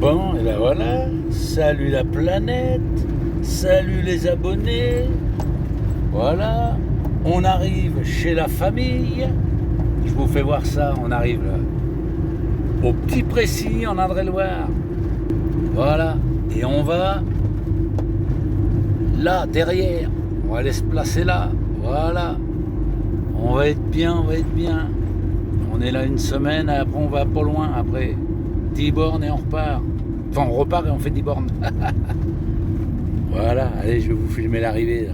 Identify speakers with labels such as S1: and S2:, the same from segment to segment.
S1: Bon, et ben voilà, salut la planète, salut les abonnés, voilà, on arrive chez la famille, je vous fais voir ça, on arrive là, au Petit Précy en Indre-et-Loire, voilà, et on va là, derrière, on va aller se placer là, voilà, on va être bien, on est là une semaine, après on va pas loin, après 10 bornes et on repart. Enfin, on repart et on fait 10 bornes. Voilà, allez, je vais vous filmer l'arrivée.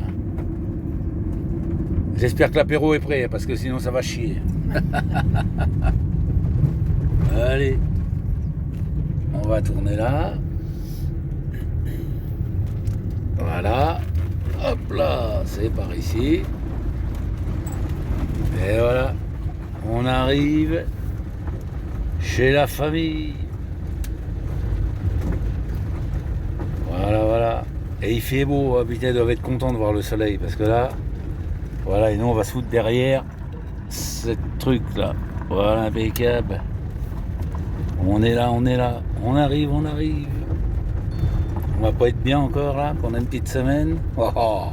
S1: J'espère que l'apéro est prêt, parce que sinon ça va chier. Allez, on va tourner là. Voilà. Hop là, c'est par ici. Et voilà, on arrive chez la famille. Voilà. Et il fait beau, hein, putain, ils doivent être contents de voir le soleil, parce que là, voilà, et nous on va se foutre derrière ce truc là. Voilà, impeccable. On est là, on arrive. On va pas être bien encore là, pendant une petite semaine. Oh,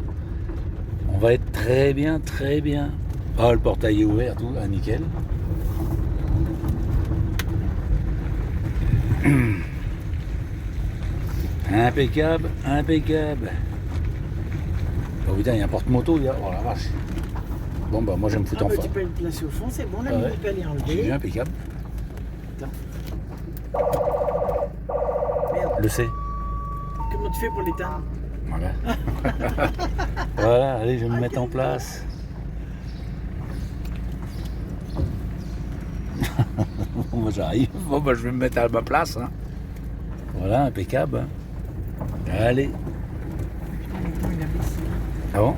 S1: on va être très bien. Ah, le portail est ouvert, tout, ah, nickel. Impeccable. Oh putain, il y a un porte-moto, oh la vache. Bon bah moi je vais me foutre en face.
S2: Tu peux le placer au fond, c'est bon, la
S1: Ouais.
S2: minute elle est enlevée.
S1: C'est impeccable.
S2: Merde,
S1: Le C.
S2: comment tu fais pour l'éteindre?
S1: Voilà. Voilà, allez, je vais me mettre en place. Bon, bah, j'arrive. Bon, bah, je vais me mettre à ma place. Hein. Voilà, impeccable. Allez.
S2: Comment il a baissé?
S1: Ah bon?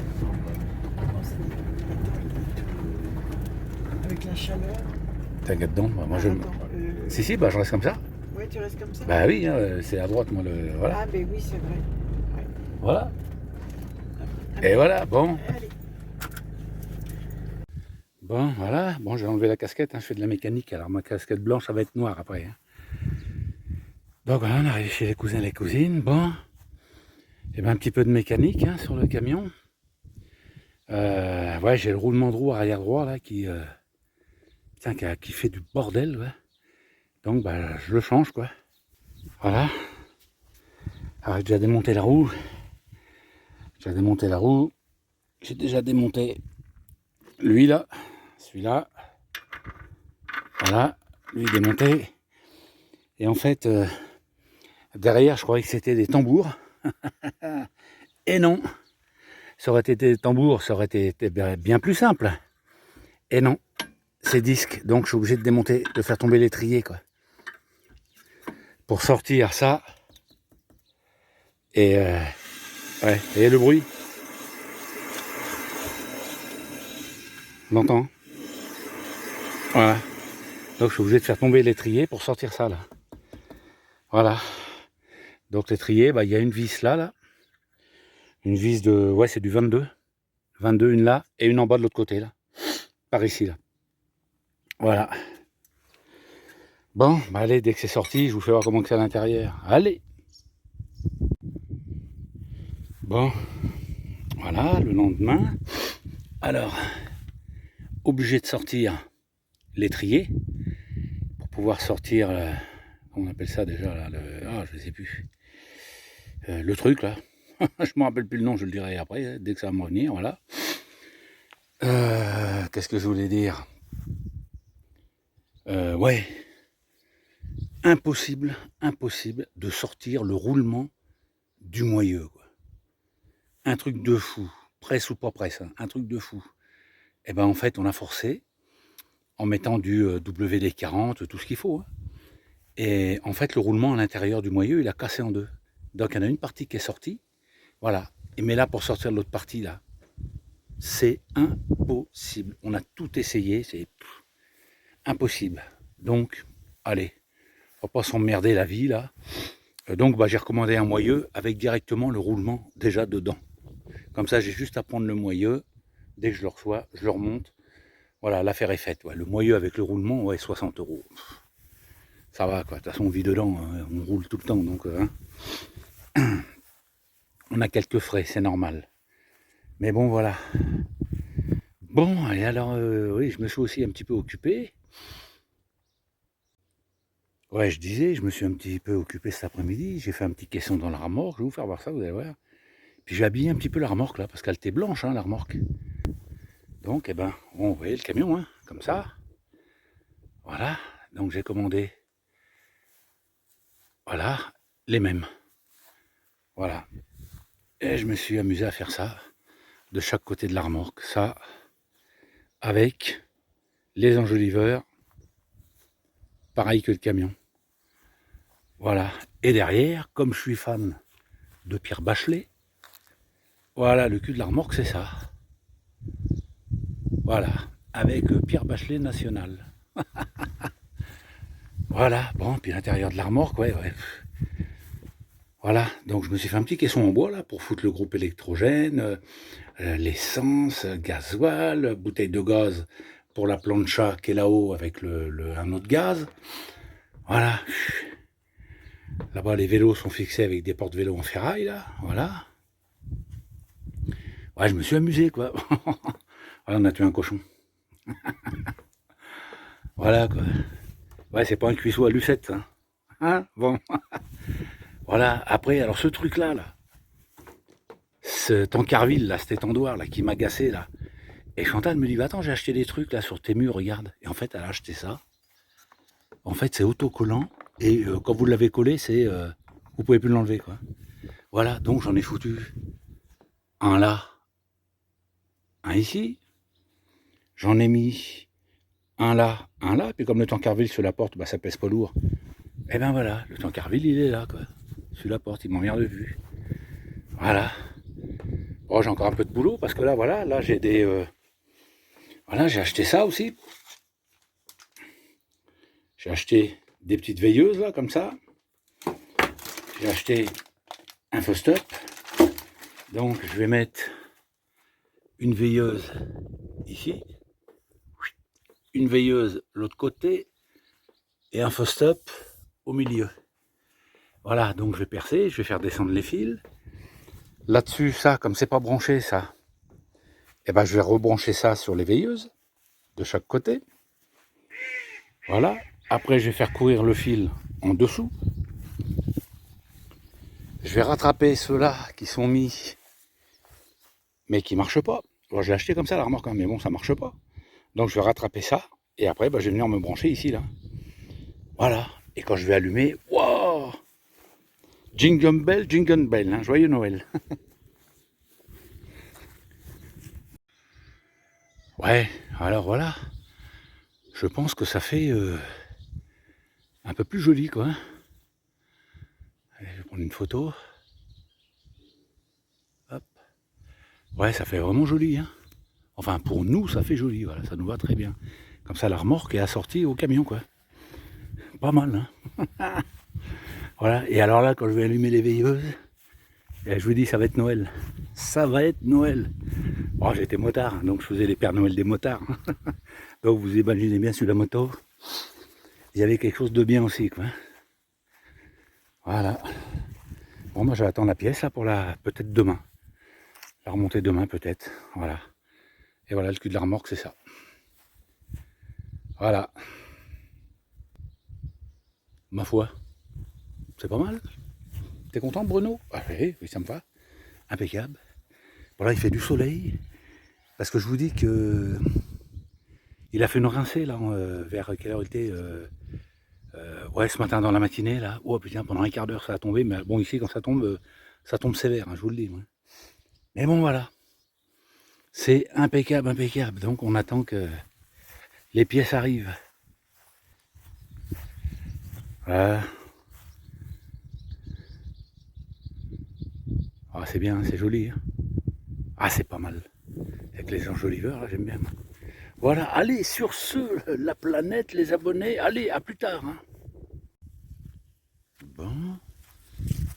S2: Avec la chaleur.
S1: T'inquiète donc. Bah, moi, je...
S2: Attends,
S1: Si, bah, je reste comme ça.
S2: Ouais, tu restes comme ça?
S1: Bah oui, hein, c'est à droite, moi, le... Voilà.
S2: Ah, ben oui, c'est vrai. Ouais.
S1: Voilà. Et voilà, bon.
S2: Allez.
S1: Bon, voilà. Bon, j'ai enlevé la casquette. Hein, je fais de la mécanique. Alors, ma casquette blanche, ça va être noire après. Hein. Donc, voilà, on arrive chez les cousins et les cousines. Bon. Et bien, un petit peu de mécanique hein, sur le camion. Ouais, j'ai le roulement de roue arrière droit, là, qui fait du bordel, ouais. Donc, bah, je le change, quoi. Voilà. Alors, j'ai déjà démonté la roue. J'ai déjà démonté lui, là. Celui-là. Voilà. Lui démonté. Et en fait, derrière, je croyais que c'était des tambours. Et non. Ça aurait été des tambours, ça aurait été bien plus simple. Et non. C'est disque. Donc, je suis obligé de démonter, de faire tomber l'étrier, quoi. Pour sortir ça. Et ouais, et le bruit. On l'entend. Voilà. Donc je suis obligé de faire tomber l'étrier pour sortir ça là. Voilà. Donc l'étrier, bah, il y a une vis là. Une vis de. Ouais, c'est du 22. 22, une là, et une en bas de l'autre côté là. Par ici là. Voilà. Bon, bah allez, dès que c'est sorti, je vous fais voir comment c'est à l'intérieur. Allez. Bon. Voilà, le lendemain. Alors, obligé de sortir l'étrier pour pouvoir sortir, comment on appelle ça déjà là, je sais plus, le truc là, je me rappelle plus le nom, je le dirai après, dès que ça va me revenir, voilà. Qu'est-ce que je voulais dire? Ouais, impossible de sortir le roulement du moyeu, quoi. Un truc de fou, presse ou pas presse, hein, un truc de fou. Et ben en fait, on a forcé en mettant du WD-40, tout ce qu'il faut. Hein. Et en fait, le roulement à l'intérieur du moyeu, il a cassé en deux. Donc, il y en a une partie qui est sortie. Voilà. Mais là, pour sortir de l'autre partie, là, c'est impossible. On a tout essayé, c'est impossible. Donc, allez, on va pas s'emmerder la vie, là. Donc, bah, j'ai recommandé un moyeu avec directement le roulement déjà dedans. Comme ça, j'ai juste à prendre le moyeu. Dès que je le reçois, je le remonte. Voilà, l'affaire est faite. Ouais. Le moyeu avec le roulement, ouais, 60 €. Ça va quoi, de toute façon on vit dedans, on roule tout le temps, donc on a quelques frais, c'est normal. Mais bon voilà. Bon, et alors oui, je me suis aussi un petit peu occupé. Ouais, je disais, je me suis un petit peu occupé cet après-midi, j'ai fait un petit caisson dans la remorque, je vais vous faire voir ça, vous allez voir. Puis j'ai habillé un petit peu la remorque là, parce qu'elle était blanche, hein, la remorque. Donc, eh ben, on voyait le camion, hein, comme ça. Voilà, donc j'ai commandé, voilà, les mêmes. Voilà. Et je me suis amusé à faire ça, de chaque côté de la remorque. Ça, avec les enjoliveurs, pareil que le camion. Voilà. Et derrière, comme je suis fan de Pierre Bachelet, voilà, le cul de la remorque, c'est ça. Voilà, avec Pierre Bachelet national. Voilà, bon, puis l'intérieur de la remorque, ouais. Voilà, donc je me suis fait un petit caisson en bois là pour foutre le groupe électrogène, l'essence, gasoil, bouteille de gaz pour la plancha qui est là-haut avec un autre gaz. Voilà. Là-bas les vélos sont fixés avec des porte-vélos en ferraille là, voilà. Ouais, je me suis amusé quoi. Voilà, on a tué un cochon. Voilà quoi. Ouais, c'est pas un cuisseau à lucette, ça. Hein, bon. Voilà, après, alors ce truc-là, là, ce Tancarville, là, cet étendoir, là, qui m'agaçait, là. Et Chantal me dit, bah, attends, j'ai acheté des trucs, là, sur tes murs, regarde. Et en fait, elle a acheté ça. En fait, c'est autocollant. Et quand vous l'avez collé, c'est... vous pouvez plus l'enlever, quoi. Voilà, donc j'en ai foutu un là, un ici. J'en ai mis un là, un là. Puis comme le Tancarville sur la porte, bah, ça pèse pas lourd. Et ben voilà, le Tancarville, il est là, quoi. Sur la porte, il m'emmerde de vue. Voilà. Bon, j'ai encore un peu de boulot parce que là, voilà, là j'ai des... voilà, j'ai acheté ça aussi. J'ai acheté des petites veilleuses là, comme ça. J'ai acheté un faux stop. Donc je vais mettre une veilleuse ici, une veilleuse l'autre côté et un faux stop au milieu. Voilà, donc je vais percer, je vais faire descendre les fils. Là-dessus, ça, comme c'est pas branché, ça, et ben je vais rebrancher ça sur les veilleuses de chaque côté. Voilà. Après, je vais faire courir le fil en dessous. Je vais rattraper ceux-là qui sont mis, mais qui ne marchent pas. Bon, je l'ai acheté comme ça la remorque, mais bon, ça marche pas. Donc je vais rattraper ça, et après, bah, je vais venir me brancher ici, là. Voilà. Et quand je vais allumer, waouh! Jingle bell, hein, joyeux Noël. Ouais, alors voilà. Je pense que ça fait un peu plus joli, quoi. Allez, je vais prendre une photo. Hop. Ouais, ça fait vraiment joli, hein. Enfin, pour nous, ça fait joli, voilà, ça nous va très bien. Comme ça, la remorque est assortie au camion, quoi. Pas mal, hein. Voilà, et alors là, quand je vais allumer les veilleuses, je vous dis, ça va être Noël. Ça va être Noël. Bon, j'étais motard, donc je faisais les Pères Noël des motards. Donc vous imaginez bien sur la moto, il y avait quelque chose de bien aussi, quoi. Voilà. Bon, moi, je vais attendre la pièce, là, pour la... peut-être demain. La remonter demain, peut-être. Voilà. Et voilà, le cul de la remorque, c'est ça. Voilà. Ma foi, c'est pas mal. T'es content, Bruno? Ah oui, oui, ça me va. Impeccable. Voilà, il fait du soleil. Parce que je vous dis que il a fait une rincée là, vers quelle heure il était ouais, ce matin dans la matinée là. Oh putain, pendant un quart d'heure ça a tombé. Mais bon, ici quand ça tombe sévère, hein, je vous le dis. Ouais. Mais bon, voilà. C'est impeccable, impeccable. Donc on attend que les pièces arrivent. Voilà. Ah, c'est bien, c'est joli. Hein. Ah, c'est pas mal. Avec les enjoliveurs, là, j'aime bien. Voilà, allez, sur ce, la planète, les abonnés, allez, à plus tard. Hein. Bon,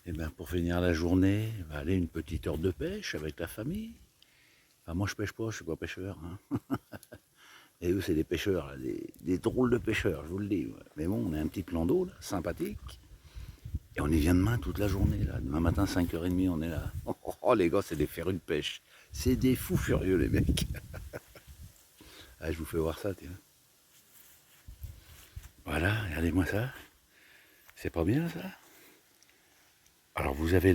S1: et bien pour finir la journée, va aller une petite heure de pêche avec la famille. Enfin, moi je pêche pas, je suis pas pêcheur. Hein. Et eux, c'est des pêcheurs, là, des drôles de pêcheurs, je vous le dis. Ouais. Mais bon, on a un petit plan d'eau, là, sympathique. Et on y vient demain toute la journée, là. Demain matin, 5h30, on est là. Oh, les gars, c'est des férus de pêche. C'est des fous furieux, les mecs. Ah, je vous fais voir ça, tiens. Voilà, regardez-moi ça. C'est pas bien, ça? Alors, vous avez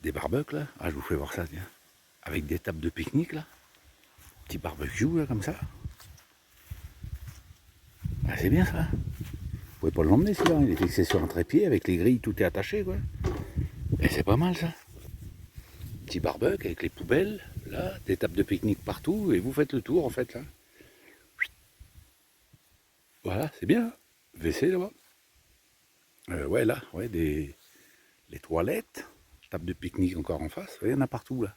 S1: des barbecues, là. Ah, je vous fais voir ça, tiens. Avec des tables de pique-nique, là. Petit barbecue, là, comme ça. Ah, c'est bien, ça. Vous pouvez pas l'emmener, celui-là. Il est fixé sur un trépied, avec les grilles, tout est attaché, quoi. Et c'est pas mal, ça. Petit barbecue avec les poubelles, là. Des tables de pique-nique partout, et vous faites le tour, en fait, là. Voilà, c'est bien. WC, là-bas. Ouais, là, ouais, les toilettes. Table de pique-nique encore en face. Il y en a partout, là.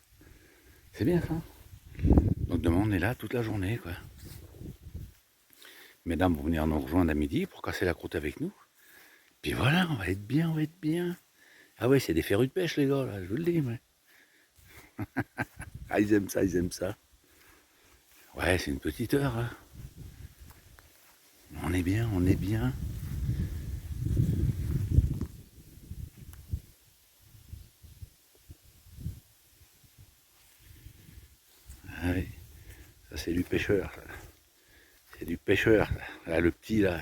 S1: C'est bien, ça. Donc demain, on est là toute la journée, quoi. Mesdames vont venir nous rejoindre à midi pour casser la croûte avec nous. Puis voilà, on va être bien, on va être bien. Ah ouais, c'est des férus de pêche, les gars, là, je vous le dis, mais. Ah, ils aiment ça, ils aiment ça. Ouais, c'est une petite heure, là. On est bien, on est bien. Ah oui, ça c'est du pêcheur, ça. C'est du pêcheur. Là, le petit, là,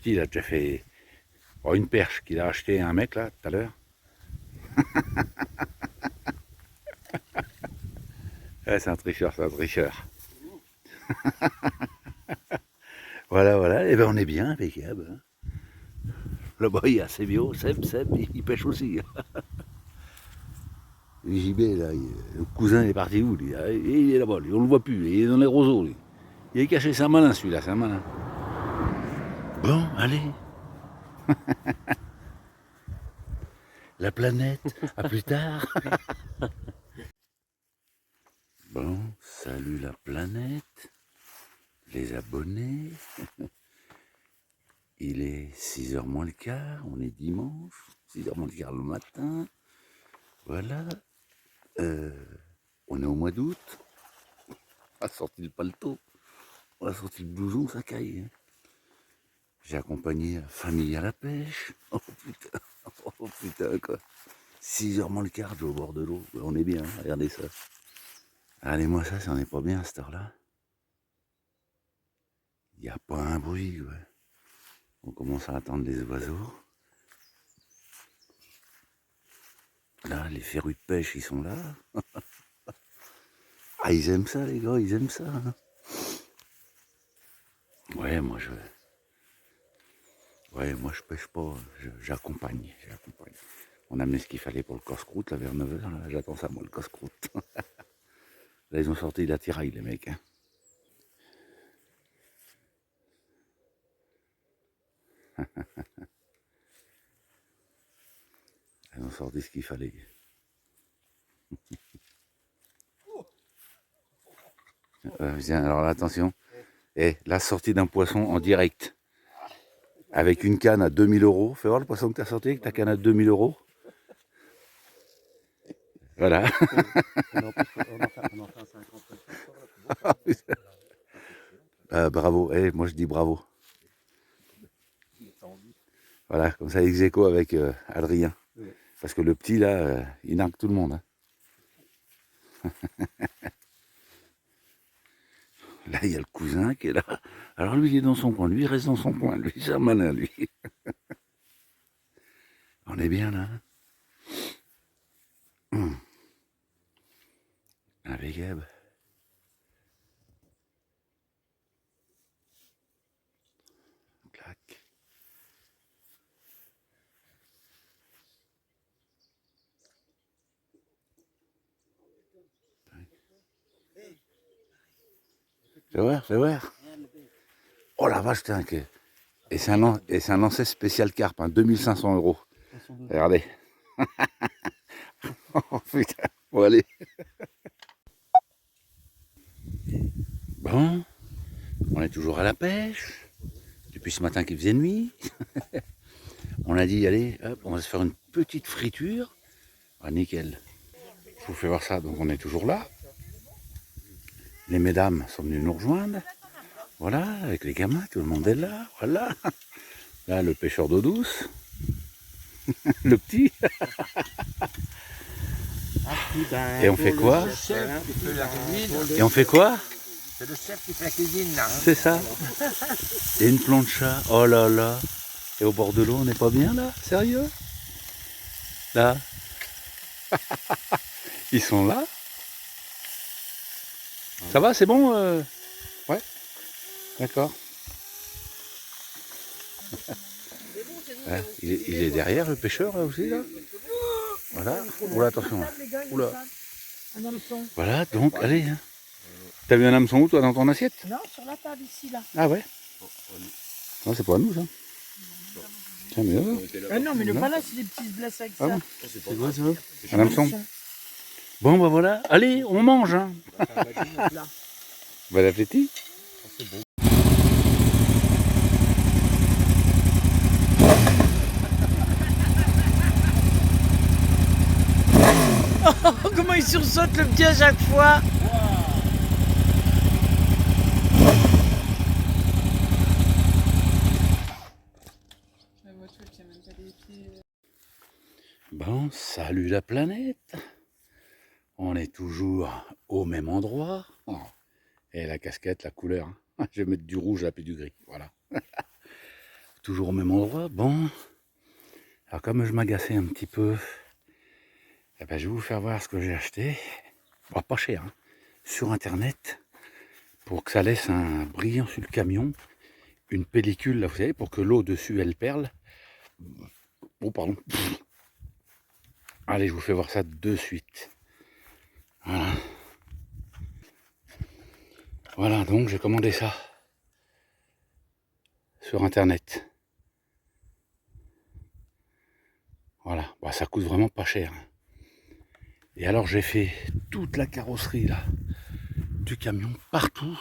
S1: il a déjà fait une perche qu'il a acheté à un mec, là, tout à l'heure. Ouais, c'est un tricheur, c'est un tricheur. Voilà, voilà, et ben on est bien, impeccable. Hein. Là-bas, il y a Sébio, Seb, il pêche aussi. Le JB, là, le cousin est parti où, lui? Il est là-bas, lui, on le voit plus, il est dans les roseaux, lui. Il est caché, c'est un malin, celui-là, c'est un malin. Bon, allez. La planète, à plus tard. Bon, salut la planète, les abonnés. Il est 6h moins le quart, on est dimanche, 6h moins le quart le matin. Voilà. On est au mois d'août. On a sorti le paletot, on a sorti le blouson, ça caille. Hein. J'ai accompagné la famille à la pêche. Oh putain quoi. 6h moins le quart, je vais au bord de l'eau. On est bien, hein, regardez ça. Allez, moi ça, ça n'est pas bien à cette heure-là. Il n'y a pas un bruit, ouais. On commence à attendre les oiseaux. Là, les férus de pêche, ils sont là. Ah, ils aiment ça, les gars, ils aiment ça. Hein. Ouais, moi je pêche pas, j'accompagne. On a amené ce qu'il fallait pour le casse-croûte, là, vers 9h, là, j'attends ça, moi, le casse-croûte. Là, ils ont sorti la tiraille, les mecs. Hein. Ils ont sorti ce qu'il fallait. Tiens, alors là, attention. Et la sortie d'un poisson en direct. Avec une canne à 2000 €. Fais voir le poisson que tu as sorti avec ta canne à 2000 €. Voilà. Bravo. Moi je dis bravo. Voilà, comme ça, ex aequo avec Adrien. Parce que le petit, là, il nargue tout le monde. Hein. Là, il y a le cousin qui est là. Alors lui, il est dans son coin. Lui, il reste dans son coin. Lui, c'est un malin, lui. On est bien, là. Impeccable. Clac. Fais voir, fais voir. Oh la vache, tiens, que... Et c'est un lancé spécial carpe, hein, 2500 €. Regardez. Oh putain, bon allez. Bon, on est toujours à la pêche. Depuis ce matin qu'il faisait nuit. On a dit, allez, hop, on va se faire une petite friture. Ah, nickel. Je vous fais voir ça, donc on est toujours là. Les mesdames sont venues nous rejoindre. Voilà, avec les gamins, tout le monde est là. Voilà. Là, le pêcheur d'eau douce. Le petit. Et on fait quoi? Et on fait quoi?
S3: C'est le chef qui fait la cuisine là.
S1: C'est ça. Et une plancha. Oh là là. Et au bord de l'eau, on n'est pas bien là? Sérieux? Là. Ils sont là. Ça va, c'est bon? Ouais. D'accord. Ouais, il est derrière le pêcheur là aussi là. Voilà. Oula, attention. Là. Oula.
S2: Un hameçon.
S1: Voilà, donc, allez. Hein. T'as vu un hameçon où toi dans ton assiette?
S2: Non, sur la table ici, là.
S1: Ah ouais. Non, c'est pas à nous ça. Tiens, mais
S2: Ah non, mais le
S1: Non.
S2: pas là, c'est des petits blesses avec
S1: Ah
S2: ça.
S1: bon. C'est quoi ça? Un hameçon. Bon bah voilà, allez, on mange. Hein. Bon appétit.
S2: Oh, comment il sursaute le petit à chaque fois.
S1: Bon, salut la planète. On est toujours au même endroit. Oh. Et la casquette, la couleur. Hein. Je vais mettre du rouge là, puis du gris. Voilà. Toujours au même endroit. Bon. Alors comme je m'agaçais un petit peu, eh ben, je vais vous faire voir ce que j'ai acheté. Bon, pas cher. Hein. Sur internet. Pour que ça laisse un brillant sur le camion. Une pellicule, là, vous savez, pour que l'eau dessus, elle perle. Oh, pardon. Allez, je vous fais voir ça de suite. Voilà. Voilà, donc j'ai commandé ça sur internet. Voilà, bah, ça coûte vraiment pas cher. Et alors j'ai fait toute la carrosserie là, du camion, partout.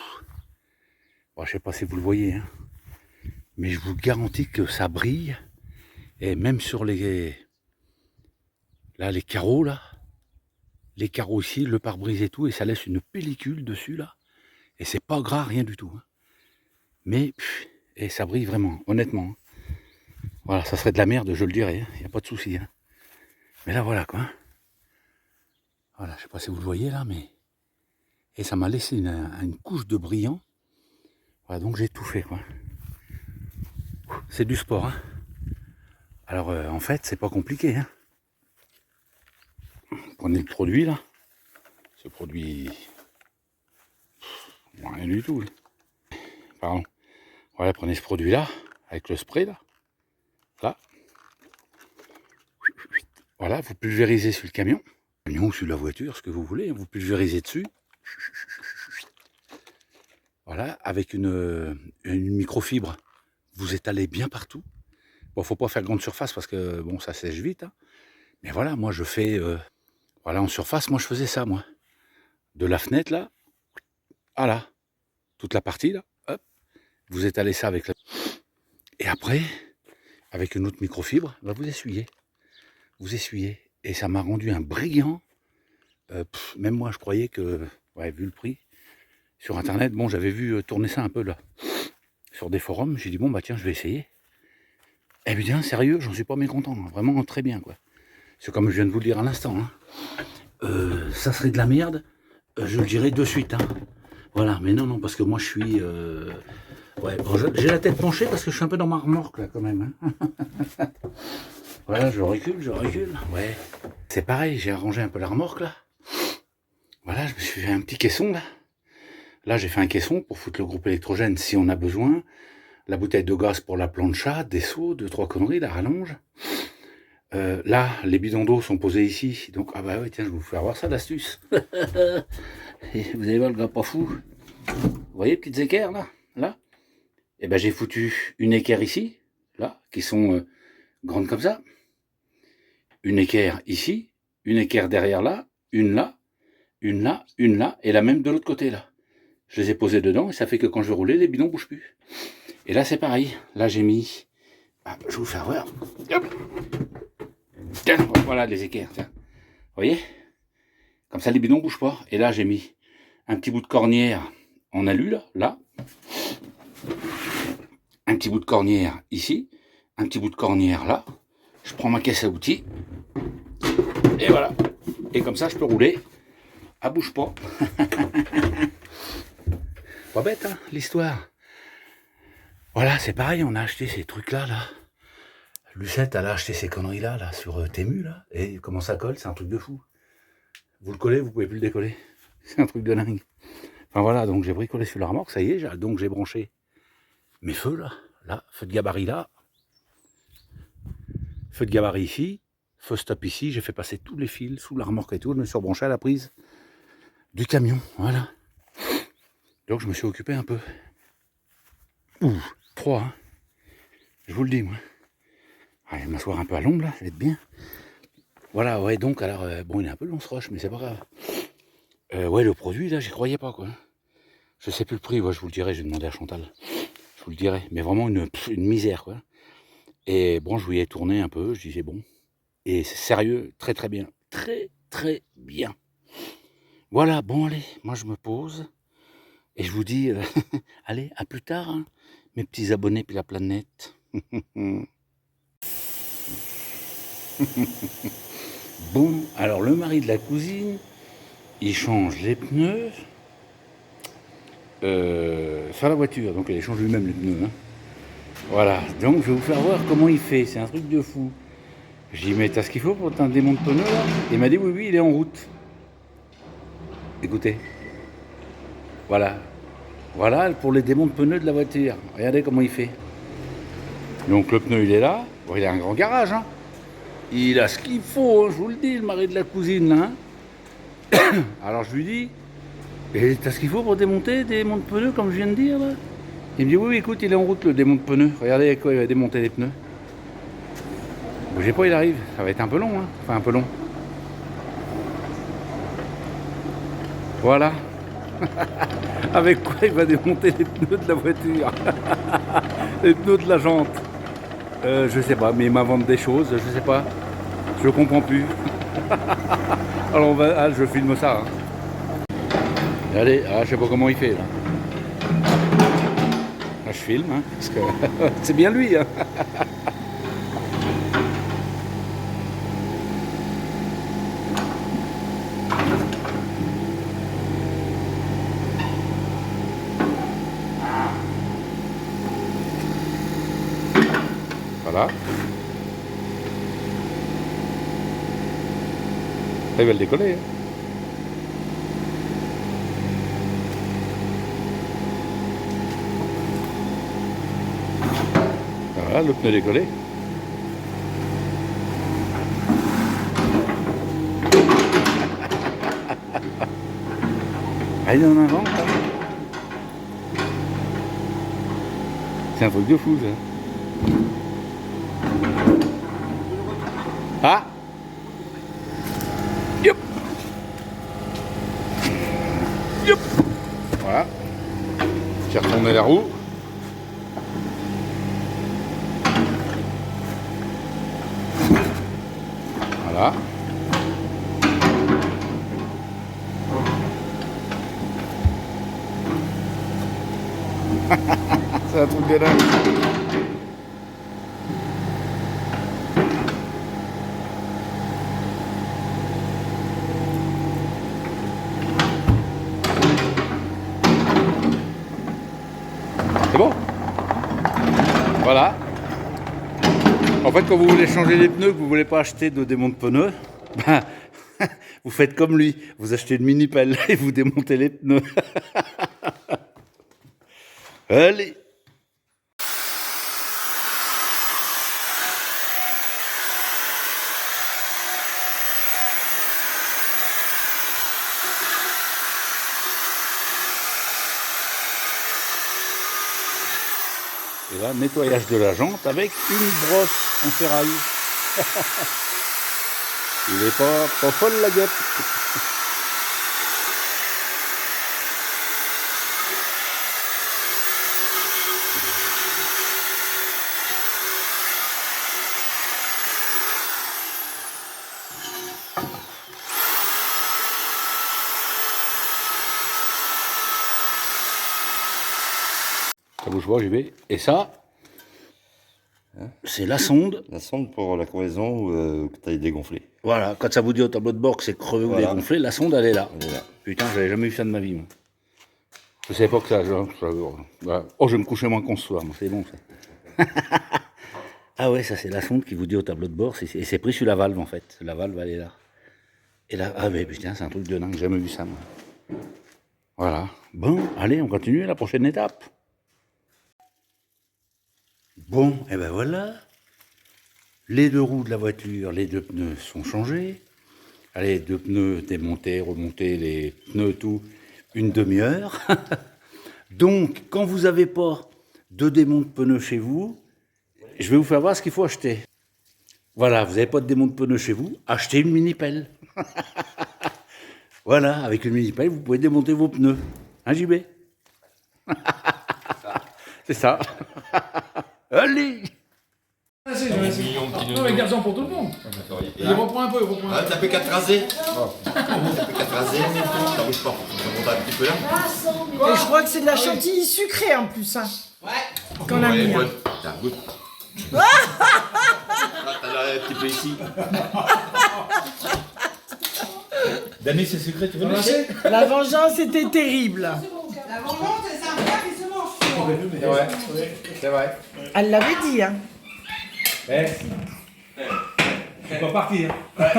S1: Bon, je sais pas si vous le voyez, hein, mais je vous garantis que ça brille. Et même sur les carreaux là, les carreaux ici, le pare-brise et tout, et ça laisse une pellicule dessus là. Et c'est pas gras, rien du tout. Hein. Mais, et ça brille vraiment, honnêtement. Hein. Voilà, ça serait de la merde, je le dirais, il n'y a pas de souci. Hein. Mais là, voilà, quoi. Voilà, je sais pas si vous le voyez, là, mais... Et ça m'a laissé une couche de brillant. Voilà, donc j'ai tout fait, quoi. C'est du sport, hein. Alors, en fait, c'est pas compliqué, hein. Prenez le produit, là. Ce produit... Rien du tout. Pardon. Voilà, prenez ce produit-là, avec le spray, là. Là. Voilà, vous pulvérisez sur le camion ou sur la voiture, ce que vous voulez, vous pulvérisez dessus. Voilà, avec une microfibre, vous étalez bien partout. Bon, faut pas faire grande surface parce que bon, ça sèche vite. Hein. Mais voilà, moi je fais, voilà, en surface, moi je faisais ça, moi. De la fenêtre là, à là, toute la partie là, hop, vous étalez ça avec la... Et après, avec une autre microfibre, bah, vous essuyez. Vous essuyez. Et ça m'a rendu un brillant. Même moi, je croyais que, ouais, vu le prix, sur internet, bon, j'avais vu tourner ça un peu là, sur des forums. J'ai dit, bon, bah tiens, je vais essayer. Eh bien, sérieux, j'en suis pas mécontent. Hein, vraiment très bien, quoi. C'est comme je viens de vous le dire à l'instant. Hein. Ça serait de la merde, je le dirais de suite. Hein. Voilà, mais non, non, parce que moi, je suis... ouais, bon, j'ai la tête penchée parce que je suis un peu dans ma remorque, là, quand même. Hein. Voilà, je recule, ouais. C'est pareil, j'ai arrangé un peu la remorque, là. Voilà, je me suis fait un petit caisson, là. Là, j'ai fait un caisson pour foutre le groupe électrogène si on a besoin. La bouteille de gaz pour la plancha, des seaux, 2-3 conneries, la rallonge. Là, les bidons d'eau sont posés ici. Donc, ah bah ouais, tiens, je vais vous faire voir ça, l'astuce. Vous allez voir le gars pas fou. Vous voyez, petites équerres, là, là. Et ben, j'ai foutu une équerre ici, là, qui sont grandes comme ça. Une équerre ici, une équerre derrière là, une là, une là, une là, et la même de l'autre côté là. Je les ai posées dedans et ça fait que quand je vais rouler, les bidons ne bougent plus. Et là c'est pareil, là j'ai mis, ah, je vais vous faire voir, hop. Tiens, voilà les équerres, tiens. Vous voyez? Comme ça les bidons ne bougent pas. Et là j'ai mis un petit bout de cornière en alu, là. Un petit bout de cornière ici. Un petit bout de cornière là. Je prends ma caisse à outils. Et voilà. Et comme ça, je peux rouler. Ah, bouge pas. Pas bête, hein, l'histoire. Voilà, c'est pareil, on a acheté ces trucs-là, là. Lucette, elle a acheté ces conneries-là, là, sur Temu, là. Et comment ça colle, c'est un truc de fou. Vous le collez, vous pouvez plus le décoller. C'est un truc de dingue. Enfin voilà, donc j'ai bricolé sur la remorque, ça y est, donc j'ai branché mes feux, là, feu de gabarit là. Feu de gabarit ici, feu stop ici, j'ai fait passer tous les fils sous la remorque et tout, je me suis rebranché à la prise du camion, voilà. Donc je me suis occupé un peu. Ouh, froid, hein. Je vous le dis, moi. Allez, je vais m'asseoir un peu à l'ombre, là, ça va être bien. Voilà, ouais, donc, alors, bon, il est un peu long ce rush, mais c'est pas grave. Ouais, le produit, là, j'y croyais pas, quoi. Je sais plus le prix, ouais, je vous le dirai, j'ai demandé à Chantal. Je vous le dirai, mais vraiment une misère, quoi. Et bon, je voulais tourner un peu, je disais bon. Et c'est sérieux, très très bien. Très très bien. Voilà, bon allez, moi je me pose. Et je vous dis, allez, à plus tard, hein, mes petits abonnés puis la planète. Bon, alors le mari de la cousine, il change les pneus sur la voiture. Donc il change lui-même les pneus. Hein. Voilà, donc je vais vous faire voir comment il fait. C'est un truc de fou. Je dis, mais t'as ce qu'il faut pour un démon de pneus là? Il m'a dit, oui, il est en route. Écoutez. Voilà. Voilà pour les démons de pneus de la voiture. Regardez comment il fait. Donc le pneu, il est là. Bon, il a un grand garage. Hein. Il a ce qu'il faut, hein, je vous le dis, le mari de la cousine là. Hein. Alors je lui dis, et t'as ce qu'il faut pour démonter des démons de pneus comme je viens de dire là? Il me dit, oui, écoute, il est en route le démon de pneus. Regardez avec quoi il va démonter les pneus. Bougez pas, il arrive. Ça va être un peu long, hein. Enfin un peu long. Voilà. Avec quoi il va démonter les pneus de la voiture. Les pneus de la jante. Je sais pas, mais il m'invente des choses, je sais pas. Je comprends plus. Alors on va. Ah, je filme ça. Hein. Allez, ah, je sais pas comment il fait là. Là je filme, hein, parce que c'est bien lui. Hein. Voilà. Ça, il va le décoller. Hein. Voilà, le pneu décollé. Ah, il en invente. Hein. C'est un truc de fou, ça. Ah! Yup! Yup! Voilà. J'ai retourné la roue. Voilà. C'est un truc de dingue. C'est bon. Voilà. En fait, quand vous voulez changer les pneus, que vous ne voulez pas acheter de démon de pneus, ben, vous faites comme lui. Vous achetez une mini pelle et vous démontez les pneus. Allez. Et là, nettoyage de la jante avec une brosse en ferraille. Il est pas folle la guêpe. bouge pas, j'y vais. Et ça, c'est la sonde.
S4: La sonde pour la crevaison que tu as dégonflé.
S1: Voilà, quand ça vous dit au tableau de bord que c'est crevé ou
S4: Voilà.
S1: dégonflé, la sonde, elle est là.
S4: Elle est là.
S1: Putain, j'avais jamais vu ça de ma vie, moi. Je savais pas que ça... voilà. Oh, je vais me coucher moins qu'on ce soir, moi, c'est bon, ça. Ah ouais, ça, c'est la sonde qui vous dit au tableau de bord. Et c'est pris sur la valve, en fait. La valve, elle est là. Et là, ah mais putain, c'est un truc de dingue, j'ai jamais vu ça, moi. Voilà. Bon, allez, on continue à la prochaine étape. Bon, et ben voilà. Les deux roues de la voiture, les deux pneus sont changés. Allez, deux pneus démontés, remontés, les pneus, tout, une demi-heure. Donc, quand vous n'avez pas de démont de pneus chez vous, je vais vous faire voir ce qu'il faut acheter. Voilà, vous n'avez pas de démont de pneus chez vous, achetez une mini-pelle. Voilà, avec une mini-pelle, vous pouvez démonter vos pneus. Hein, JB? C'est ça. Allez!
S5: Non, mais garçon pour tout le monde. Il reprend un peu, il reprend un peu.
S3: T'as fait 4 rasés. T'as fait 4 rasés. Ça bouge pas. Ça monte un petit peu là.
S2: Et je crois que c'est de la chantilly sucrée en plus. Hein. Ouais. Qu'on a mis. Hein.
S3: T'as goût. T'as l'air un petit peu ici.
S5: Dany, c'est secret, tu veux lâcher?
S2: La vengeance était terrible.
S6: La vengeance, c'est un plat qui se mange.
S5: C'est vrai, c'est vrai.
S2: Elle l'avait dit. Hein.
S5: Eh, je suis pas parti. Hein.
S6: Ah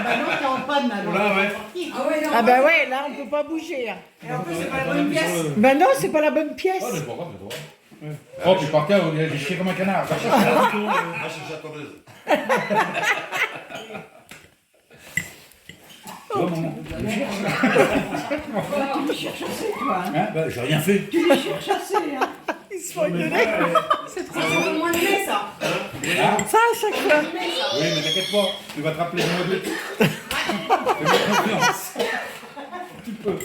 S6: bah non, t'es en panne alors.
S5: Là, ouais.
S6: Ah ouais, non.
S2: Ah bah ouais, là on peut pas bouger. Hein.
S6: Et en plus, c'est pas la bonne pièce.
S2: Ben non, c'est pas la bonne pièce.
S5: Oh, je vois pas, je vois. Oh, puis par terre, j'ai chié comme un canard. Va chercher la photo.
S3: Moi, je suis châteaureuse.
S5: Oh, maman.
S6: Tu me cherches assez, toi. Hein.
S5: Hein, bah, j'ai rien fait.
S6: Tu me cherches assez, hein.
S2: Ils se font engueuler.
S6: C'est trop moins de mai, ça.
S2: Ça à chaque fois.
S5: Oui, mais t'inquiète pas, tu vas te rappeler de moi deux. Fais-moi confiance. Un petit peu.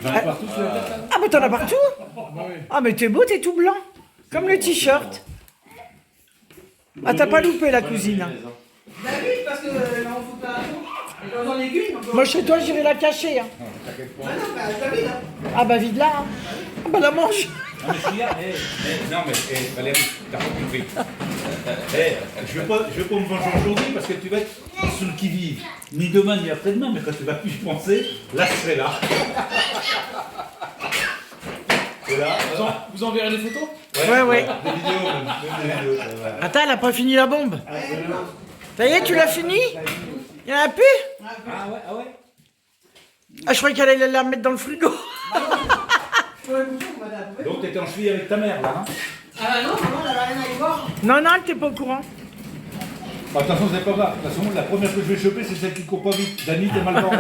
S5: J'en ai partout sur la tête.
S2: Ah mais t'en as partout. Ah mais t'es beau, t'es tout blanc. Comme le t-shirt. Ah t'as pas loupé la cousine.
S6: Bah oui, parce que là, on fout pas dans l'aiguille.
S2: Moi chez toi j'irai la cacher. Hein.
S6: Ah non, bah t'as vu, là.
S2: Ah bah vide là. Hein. Ah bah la mange.
S5: Non mais Chia, non mais Valérie, t'as pas compris. Je vais pas me venger aujourd'hui parce que tu vas être sur le qui-vive. Ni demain ni après-demain, mais quand tu vas plus y penser, là je serai là. Et là, vous enverrez des photos?
S2: Ouais.
S5: Des vidéos même des vidéos. Ça va.
S2: Attends, elle a pas fini la bombe. Ça y est, tu l'as fini? Il y en a plus?
S5: Ah ouais.
S2: Ah je croyais qu'elle allait la mettre dans le frigo.
S5: Donc t'étais en cheville avec ta mère là, hein?
S6: Ah non, maman, elle avait rien à y voir.
S2: Non, elle t'es pas au courant.
S5: Bah, de toute façon, c'est pas grave. De toute façon, la première que je vais choper, c'est celle qui court pas vite. Dany, t'es mal barré.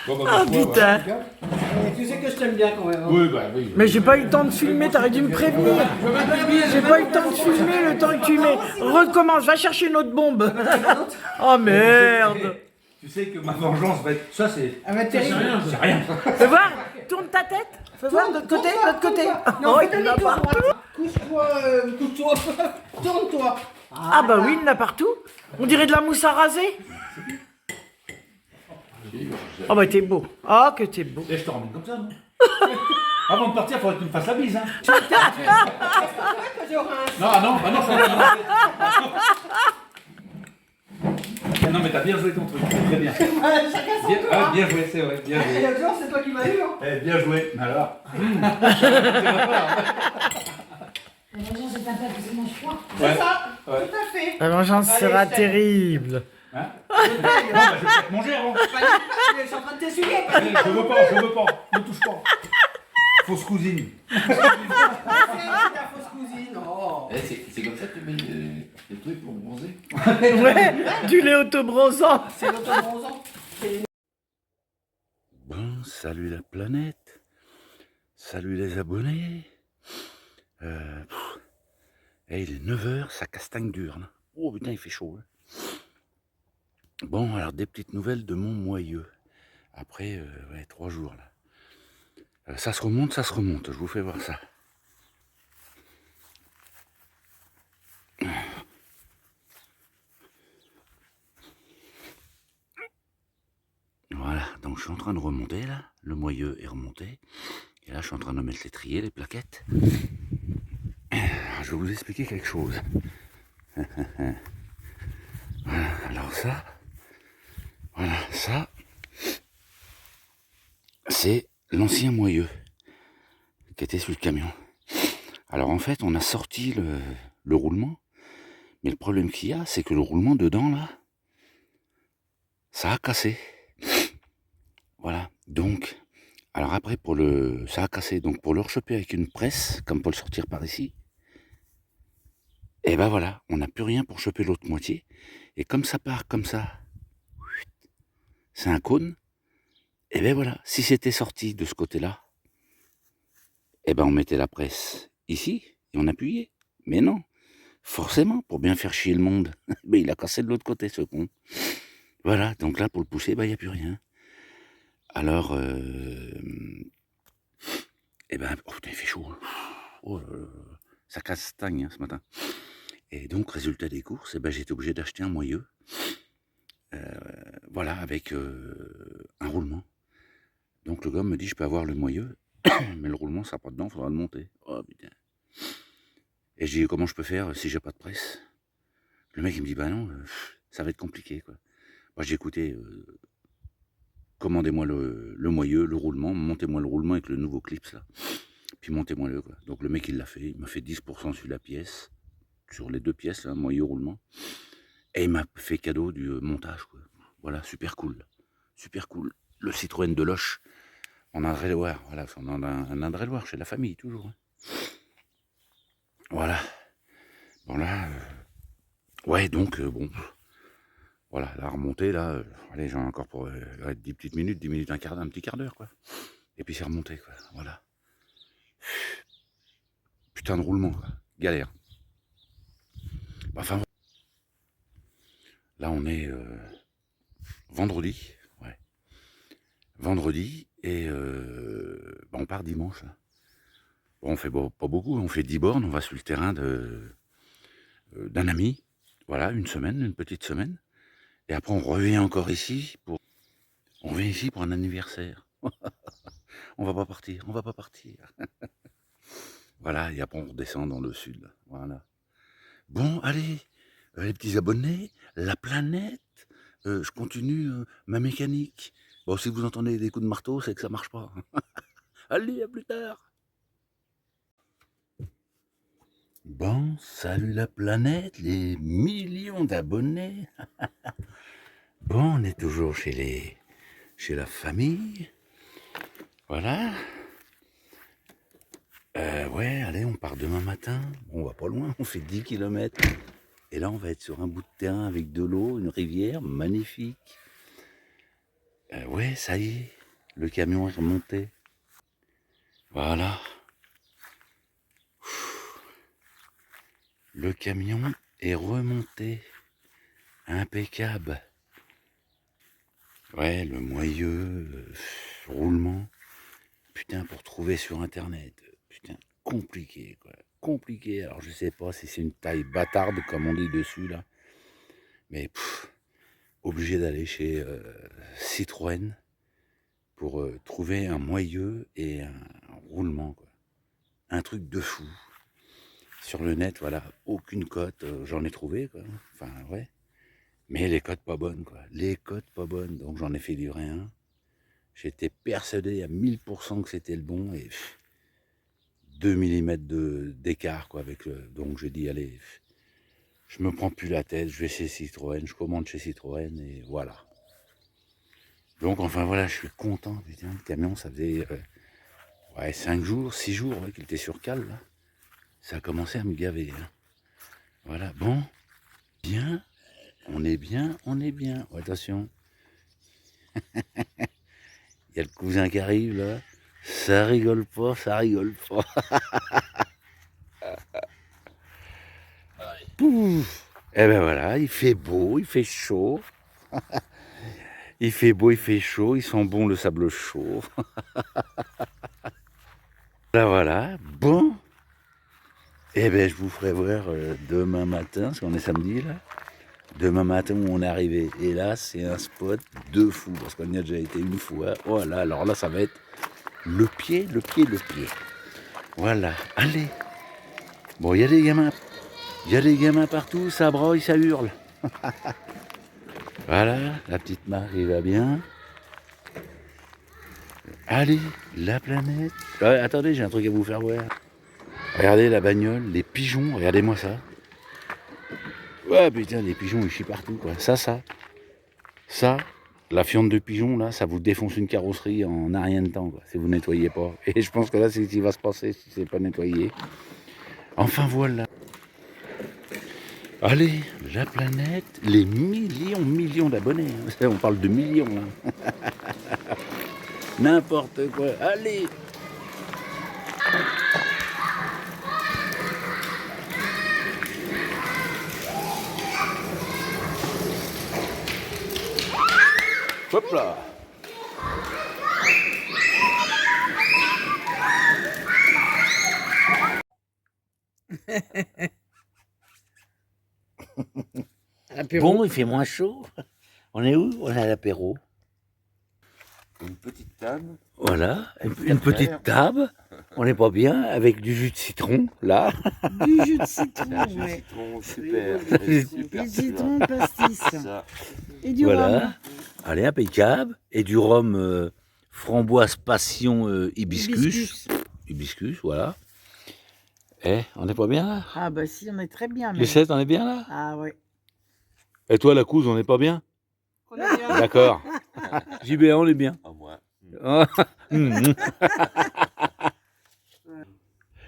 S5: Bon, bah,
S2: Ah
S5: ma foi,
S2: putain.
S5: voilà.
S6: Tu sais que je t'aime bien quand même. Hein.
S5: Oui, bah oui.
S2: Mais j'ai pas eu le temps de filmer, t'aurais dû me prévenir. J'ai pas eu le temps de filmer le temps que tu mets. Recommence, va chercher une autre bombe. Oh merde.
S5: Tu sais que ma vengeance va être. Ça, c'est.
S6: Elle va être terrible.
S5: C'est rien.
S2: Fais voir, tourne ta tête. Fais voir, de l'autre côté, de l'autre côté.
S6: Non,
S2: Oh,
S6: fais
S2: il y en a
S6: demi-tour,
S2: partout.
S6: droite. Couche-toi, tourne-toi.
S2: Ah bah oui, il y en a partout. On dirait de la mousse à raser. Oh bah t'es beau. Oh que t'es beau.
S5: Et je te ramène comme ça, non? Avant de partir, il faudrait que tu me fasses la bise, hein. Non, ah non, ça va. Ah non, mais t'as bien joué ton truc, très bien. Bien joué, c'est vrai, bien joué.
S6: D'accord, c'est toi qui m'as eu. Hein.
S5: Eh, bien joué, mais alors.
S7: La vengeance est un plat qui se mange froid.
S6: C'est ça,
S5: Ouais.
S6: tout à fait.
S2: La vengeance sera
S6: Allez,
S2: terrible.
S5: Hein? Non, bah, je vais peut-être manger avant.
S6: Je suis en train de t'essuyer.
S5: Je veux pas, ne touche pas. Fausse cousine.
S6: C'est ta fausse cousine. Oh.
S3: C'est comme ça que tu mets des trucs pour bronzer.
S2: Ouais, du lait autobronzant.
S6: C'est l'autobronzant.
S1: Bon, salut la planète. Salut les abonnés. Il est 9h, ça castagne dur. Là. Oh putain, il fait chaud. Hein. Bon, alors des petites nouvelles de mon moyeu. Après 3 jours là. Ça se remonte, je vous fais voir ça. Donc je suis en train de remonter là, le moyeu est remonté. Et là je suis en train de mettre l'étrier, les plaquettes. Alors, je vais vous expliquer quelque chose. Voilà, alors ça, voilà, ça, c'est l'ancien moyeu qui était sur le camion. Alors en fait, on a sorti le roulement, mais le problème qu'il y a, c'est que le roulement dedans, là, ça a cassé. Voilà, donc, alors après, ça a cassé, donc pour le rechoper avec une presse, comme pour le sortir par ici, et ben voilà, on n'a plus rien pour choper l'autre moitié, et comme ça part comme ça, c'est un cône, et ben voilà, si c'était sorti de ce côté-là, et ben on mettait la presse ici, et on appuyait, mais non, forcément, pour bien faire chier le monde, mais il a cassé de l'autre côté, ce con. Voilà, donc là, pour le pousser, ben il n'y a plus rien. Alors, eh ben, oh putain, il fait chaud. Hein. Oh, ça castagne hein, ce matin. Et donc, résultat des courses, eh ben, j'étais obligé d'acheter un moyeu. Voilà, avec un roulement. Donc le gars me dit, je peux avoir le moyeu, mais le roulement, ça n'a pas dedans, il faudra le monter. Oh putain. Et je dis, comment je peux faire si j'ai pas de presse? Le mec, il me dit, bah non, ça va être compliqué, quoi. Moi, j'ai écouté... commandez-moi le moyeu, le roulement, montez-moi le roulement avec le nouveau clips là, puis montez-moi le quoi. Donc le mec il l'a fait, il m'a fait 10% sur la pièce, sur les deux pièces là, moyeu, roulement, et il m'a fait cadeau du montage quoi. Voilà, super cool, super cool. Le Citroën de Loche, en Indre-et-Loire, voilà, on en a un Indre-et-Loire chez la famille toujours. Hein. Voilà, bon là, ouais donc bon. Voilà, la remontée, là, allez, j'en ai encore pour 10 petites minutes, 10 minutes, un petit quart d'heure, quoi. Et puis c'est remonté, quoi, voilà. Putain de roulement, quoi, galère. Enfin, là, on est vendredi, ouais. Vendredi, et on part dimanche, là. Bon, on fait pas beaucoup, on fait 10 bornes, on va sur le terrain d'un ami, voilà, une petite semaine. Et après, on revient encore ici on vient ici pour un anniversaire. On va pas partir. Voilà, et après, on redescend dans le sud. Voilà. Bon, allez, les petits abonnés, la planète, je continue ma mécanique. Bon, si vous entendez des coups de marteau, c'est que ça marche pas. Allez, à plus tard. Bon, salut la planète, les millions d'abonnés. Bon, on est toujours chez la famille. Voilà. Ouais, allez, on part demain matin. On va pas loin, on fait 10 km. Et là, on va être sur un bout de terrain avec de l'eau, une rivière magnifique. Ouais, ça y est, le camion est remonté. Voilà. Le camion est remonté. Impeccable. Ouais, le moyeu, roulement. Putain, pour trouver sur internet. Putain, compliqué, quoi. Compliqué. Alors, je sais pas si c'est une taille bâtarde, comme on dit dessus, là. Mais, obligé d'aller chez Citroën pour trouver un moyeu et un roulement, quoi. Un truc de fou. Sur le net, voilà, aucune cote, j'en ai trouvé, quoi. Enfin, ouais. Mais les cotes pas bonnes, quoi. Les cotes pas bonnes. Donc j'en ai fait livrer un. J'étais persuadé à 1000% que c'était le bon. Et 2 mm d'écart, quoi. Donc j'ai dit, allez, je me prends plus la tête, je vais chez Citroën, je commande chez Citroën, et voilà. Donc enfin voilà, je suis content, putain, le camion, ça faisait 5 jours, 6 jours qu'il était sur cale, là. Ça a commencé à me gaver. Hein. Voilà, bon, bien, on est bien. Oh, attention. Il y a le cousin qui arrive, là. Ça rigole pas. Pouf. Et ben voilà, il fait beau, il fait chaud. Il fait beau, il fait chaud, il sent bon le sable chaud. Voilà, bon. Eh ben, je vous ferai voir demain matin, parce qu'on est samedi là. Demain matin où on est arrivé. Et là, c'est un spot de fou, parce qu'on y a déjà été une fois. Voilà, alors là, ça va être le pied, le pied, le pied. Voilà, allez. Bon, il y a des gamins. Il y a des gamins partout, ça broye, ça hurle. Voilà, la petite Marie va bien. Allez, la planète. Ouais, attendez, j'ai un truc à vous faire voir. Regardez la bagnole, les pigeons, regardez-moi ça. Ouais, putain, les pigeons, ils chient partout, quoi. Ça, la fiente de pigeon, là, ça vous défonce une carrosserie en un rien de temps, quoi, si vous nettoyez pas. Et je pense que là, c'est ce qui va se passer si c'est pas nettoyé. Enfin, voilà. Allez, la planète, les millions d'abonnés. Hein. On parle de millions, là. N'importe quoi. Allez. Hop là. Bon, il fait moins chaud. On est où? On est à l'apéro.
S4: Une petite table.
S1: Voilà, une petite table. On n'est pas bien avec du jus de citron, là.
S2: Du jus de citron,
S4: Du
S2: ouais.
S4: citron, super.
S1: Oui.
S4: Super
S2: Du citron pastis.
S4: ça.
S2: Et du
S1: Voilà.
S2: rhum.
S1: Allez, impeccable. Et du rhum framboise passion hibiscus. Hibiscus, voilà. Eh, on n'est pas bien là?
S2: Ah bah si, on est très bien. même.
S1: Lucette, on est bien là?
S2: Ah ouais.
S1: Et toi, la couse, on n'est pas bien?
S6: On est bien.
S1: D'accord. JB, on est bien.
S4: À moi.
S1: Ah, mhm.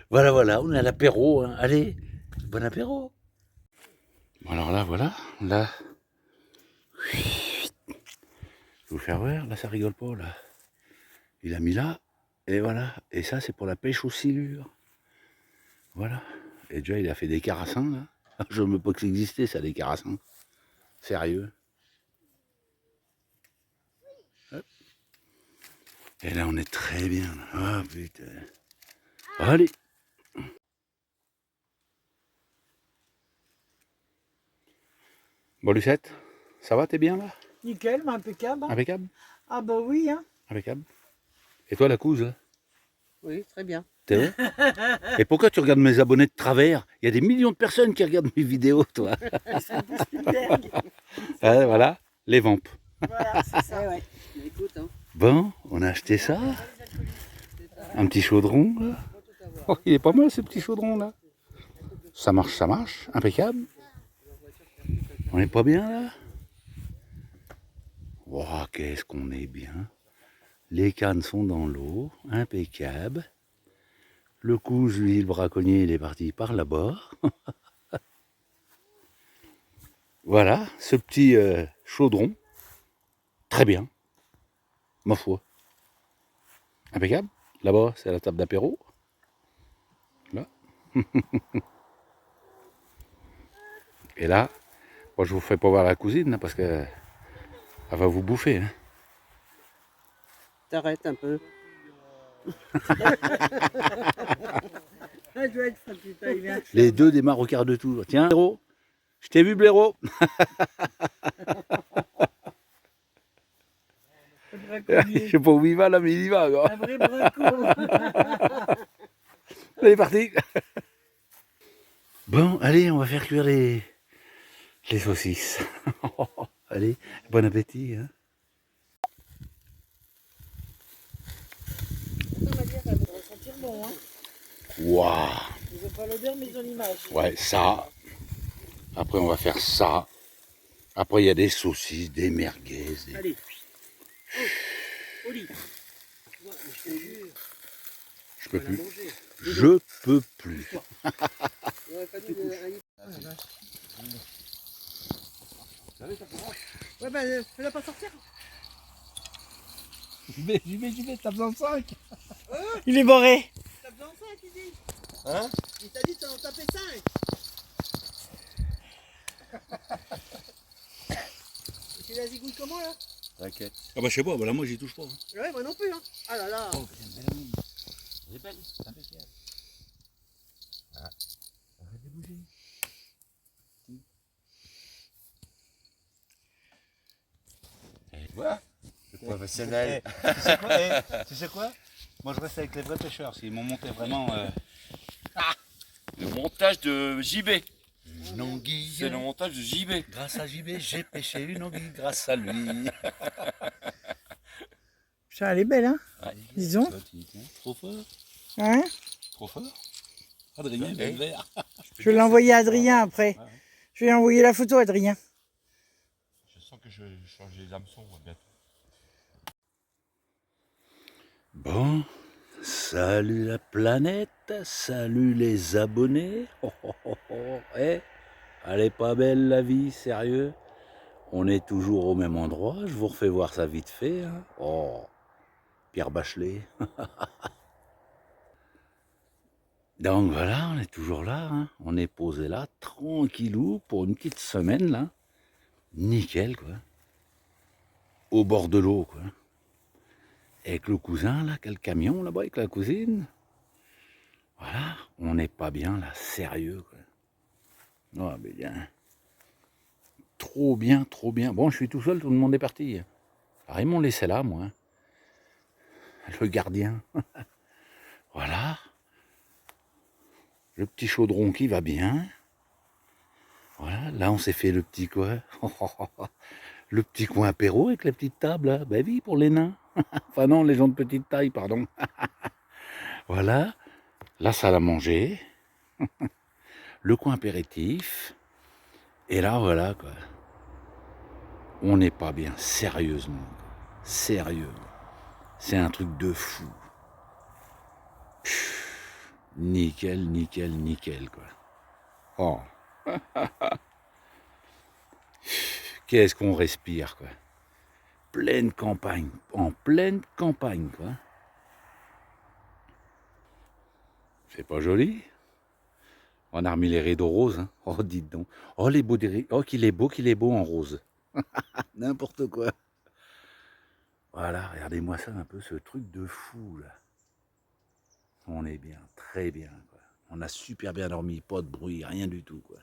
S1: Voilà, voilà, on est à l'apéro. Hein. Allez, bon apéro. Bon, alors là, voilà. Là. Je vais vous faire voir. Là, ça rigole pas. Là. Il a mis là. Et voilà. Et ça, c'est pour la pêche aux silures. Voilà. Et déjà, il a fait des carassins. Là. Je ne veux pas que ça existait, ça, des carassins. Sérieux. Hop. Et là, on est très bien. Ah, putain. Allez. Bon, Lucette, ça va, t'es bien là?
S2: Nickel, mais impeccable. Hein.
S1: Impeccable?
S2: Ah bah oui, hein.
S1: Impeccable. Et toi, la couse, là?
S6: Oui, très bien.
S1: T'es vrai? Et pourquoi tu regardes mes abonnés de travers? Il y a des millions de personnes qui regardent mes vidéos, toi.
S2: Spielberg.
S1: Ah, voilà, les vampes.
S2: Voilà, c'est ça.
S6: Eh ouais. Mais écoute, hein.
S1: Bon, on a acheté ça. Un petit chaudron, là. Oh, il est pas mal, ce petit chaudron, là. Ça marche, impeccable. On est pas bien, là? Oh, qu'est-ce qu'on est bien. Les cannes sont dans l'eau, impeccable. Le couche, lui, le braconnier, il est parti par là-bas. Voilà, ce petit chaudron. Très bien. Ma foi. Impeccable. Là-bas, c'est la table d'apéro. Là. Et là, moi, je vous fais pas voir la cousine, hein, parce que elle va vous bouffer. Hein.
S6: T'arrêtes un peu.
S2: Ça doit être ça, putain, il vient.
S1: Les deux démarrent au quart de tour. Tiens, Blaireau, je t'ai vu, Blaireau. Je sais pas où il va là, mais il y va. Quoi.
S2: Un vrai braco.
S1: Il est parti. Bon, allez, on va faire cuire les saucisses. Allez, bon appétit. Hein.
S2: Ça va dire, ça va sentir bon, hein.
S1: Waouh.
S2: Ils ont pas l'odeur, mais ils ont l'image.
S1: Ouais, ça. Après, on va faire ça. Après, il y a des saucisses, des merguez. Des...
S6: Allez. Oh, Oli. Ouais, je te jure.
S1: Je peux
S6: On va
S1: plus.
S6: la manger.
S1: Je peux plus.
S6: Il aurait fallu Ouais, bah, fais-la pas sortir.
S2: J'y vais, t'as besoin de 5. Il est barré.
S6: T'as besoin de 5, il dit. Hein? Il t'a dit t'en tapais 5. Et tu la zigouilles comment là?
S4: T'inquiète.
S1: Ah bah je sais pas, bah là moi j'y touche pas. Hein.
S6: Ouais, moi non plus. Hein. Ah là là.
S1: Oh, putain, belle amie. Elle est belle, c'est impeccable. Ah, arrête de bouger.
S3: vois, le professionnel.
S5: Tu sais quoi Moi je reste avec les vrais pêcheurs, s'ils m'ont monté vraiment...
S4: Le montage de JB.
S1: Une anguille.
S4: C'est le montage de JB.
S1: Grâce à JB, j'ai pêché une anguille grâce à lui.
S2: Putain, elle est belle, hein? Disons.
S5: Trop fort.
S2: Hein?
S5: Trop fort. Adrien, il met le verre.
S2: Je vais l'envoyer à Adrien après. Je vais lui envoyer la photo à Adrien.
S3: Je sens que je vais changer les hameçons bientôt.
S1: Bon, salut la planète, salut les abonnés. Oh, oh, oh, oh. Eh, elle est pas belle la vie, sérieux. On est toujours au même endroit, je vous refais voir ça vite fait. Hein. Oh, Pierre Bachelet. Donc voilà, on est toujours là, hein. On est posé là, tranquillou, pour une petite semaine là. Nickel quoi. Au bord de l'eau quoi. Avec le cousin là, quel camion là-bas avec la cousine. Voilà, on n'est pas bien là, sérieux quoi. Oh mais bien. Trop bien, trop bien. Bon, je suis tout seul, tout le monde est parti. Alors ils m'ont laissé là, moi. Le gardien. Voilà. Le petit chaudron qui va bien. Voilà, là on s'est fait le petit quoi. Le petit coin apéro avec la petite table, là. Ben oui, pour les nains. Enfin non, les gens de petite taille, pardon. Voilà, la salle à manger. Le coin apéritif. Et là, voilà quoi. On n'est pas bien, sérieusement. Quoi. Sérieux. C'est un truc de fou. Pff, nickel, nickel, nickel quoi. Oh. Qu'est-ce qu'on respire, quoi. Pleine campagne, en pleine campagne, quoi. C'est pas joli? On a remis les rideaux roses, hein. Oh, dites donc. Oh, les beaux oh, qu'il est beau en rose. N'importe quoi. Voilà, regardez-moi ça un peu, ce truc de fou, là. On est bien, très bien, quoi. On a super bien dormi, pas de bruit, rien du tout, quoi.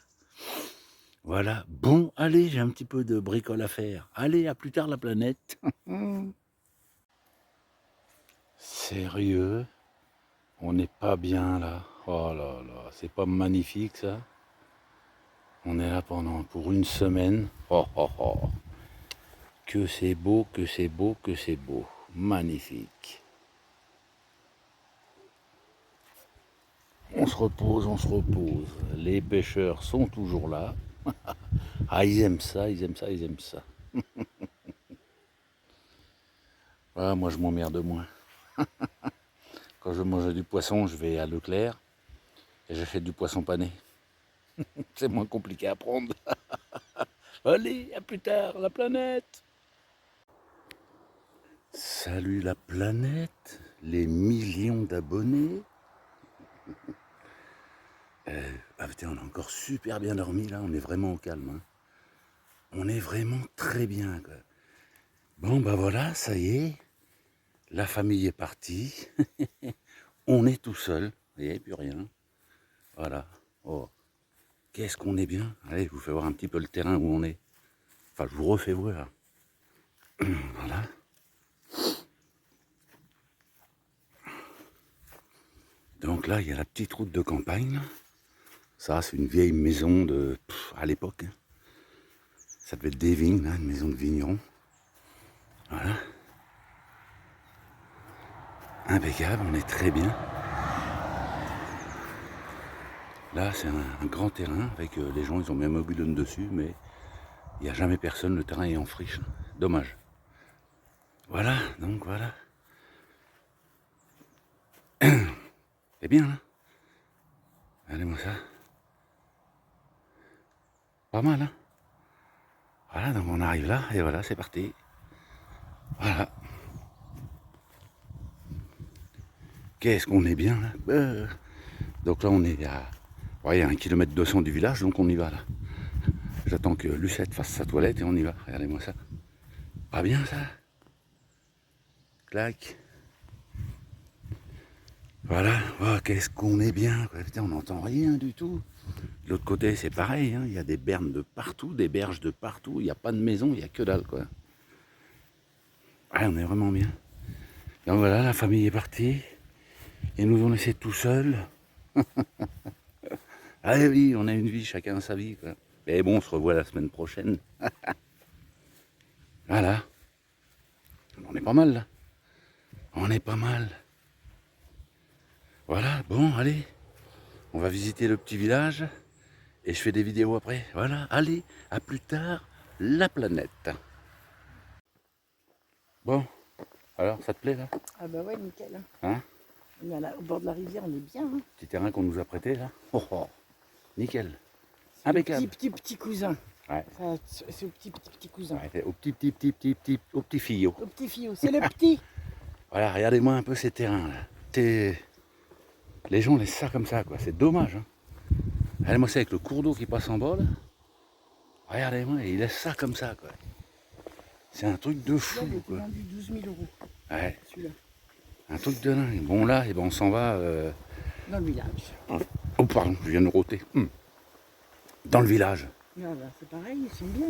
S1: Voilà, bon, allez, j'ai un petit peu de bricole à faire. Allez, à plus tard la planète. Sérieux? On n'est pas bien là. Oh là là, c'est pas magnifique ça? On est là pour une semaine. Oh oh oh. Que c'est beau, que c'est beau, que c'est beau. Magnifique. On se repose, on se repose. Les pêcheurs sont toujours là. Ah, ils aiment ça, ils aiment ça, ils aiment ça. Voilà, moi je m'emmerde moins. Quand je mange du poisson, je vais à Leclerc et j'achète du poisson pané. C'est moins compliqué à prendre. Allez, à plus tard, la planète. Salut la planète, les millions d'abonnés. Ah putain, on a encore super bien dormi là, on est vraiment au calme. Hein. On est vraiment très bien. Quoi. Bon bah voilà, ça y est, la famille est partie. On est tout seul, il n'y a plus rien. Voilà. Oh, qu'est-ce qu'on est bien. Allez, je vous fais voir un petit peu le terrain où on est. Enfin, je vous refais voir. Voilà. Donc là, il y a la petite route de campagne. Là. Ça, c'est une vieille maison de... à l'époque. Hein. Ça devait être des vignes, là, une maison de vigneron. Voilà. Impeccable, on est très bien. Là, c'est un grand terrain avec les gens, ils ont mis un mobilhome dessus, mais il n'y a jamais personne, le terrain est en friche. Dommage. Voilà, donc voilà. C'est bien, là. Regardez-moi ça. Pas mal, hein. Voilà, donc on arrive là, et voilà, c'est parti. Voilà. Qu'est-ce qu'on est bien, là. Donc là, on est à... Ouais, à 1 km 200 du village, donc on y va, là. J'attends que Lucette fasse sa toilette et on y va. Regardez-moi ça. Pas bien, ça. Clac. Voilà, oh, qu'est-ce qu'on est bien, quoi. Putain, on n'entend rien du tout. De l'autre côté, c'est pareil, hein. Il y a des bernes de partout, des berges de partout, il n'y a pas de maison, il n'y a que dalle, quoi. Ouais, on est vraiment bien. Donc voilà, la famille est partie. Ils nous ont laissés tout seuls. Ah oui, on a une vie, chacun a sa vie, quoi. Mais bon, on se revoit la semaine prochaine. Voilà. On est pas mal, là. On est pas mal. Voilà, bon, allez. On va visiter le petit village. Et je fais des vidéos après. Voilà, allez, à plus tard, la planète. Bon, alors, ça te plaît, là?
S2: Ah bah ouais, nickel.
S1: Hein?
S2: On est là, au bord de la rivière, on est bien. Hein.
S1: Petit terrain qu'on nous a prêté, là. Oh, oh. Nickel. Impeccable.
S2: Petit cousin.
S1: Ouais.
S2: Enfin, c'est au petit cousin.
S1: Ouais, au petit fillot.
S2: Au petit fillot, c'est le petit.
S1: Voilà, regardez-moi un peu ces terrains là. Les gens laissent ça comme ça, quoi. C'est dommage. Hein. Regardez-moi ça avec le cours d'eau qui passe en bas là. Regardez-moi, ils laissent ça comme ça, quoi. C'est un truc de fou,
S2: Là, il était
S1: quoi.
S2: vendu 12 000 euros,
S1: Ouais,
S2: celui-là,
S1: un truc de dingue. Bon là, eh ben, on s'en va.
S2: dans le village.
S1: Oh pardon, je viens de rôter. Dans le village.
S2: Là, bah, c'est pareil, ils sont bien.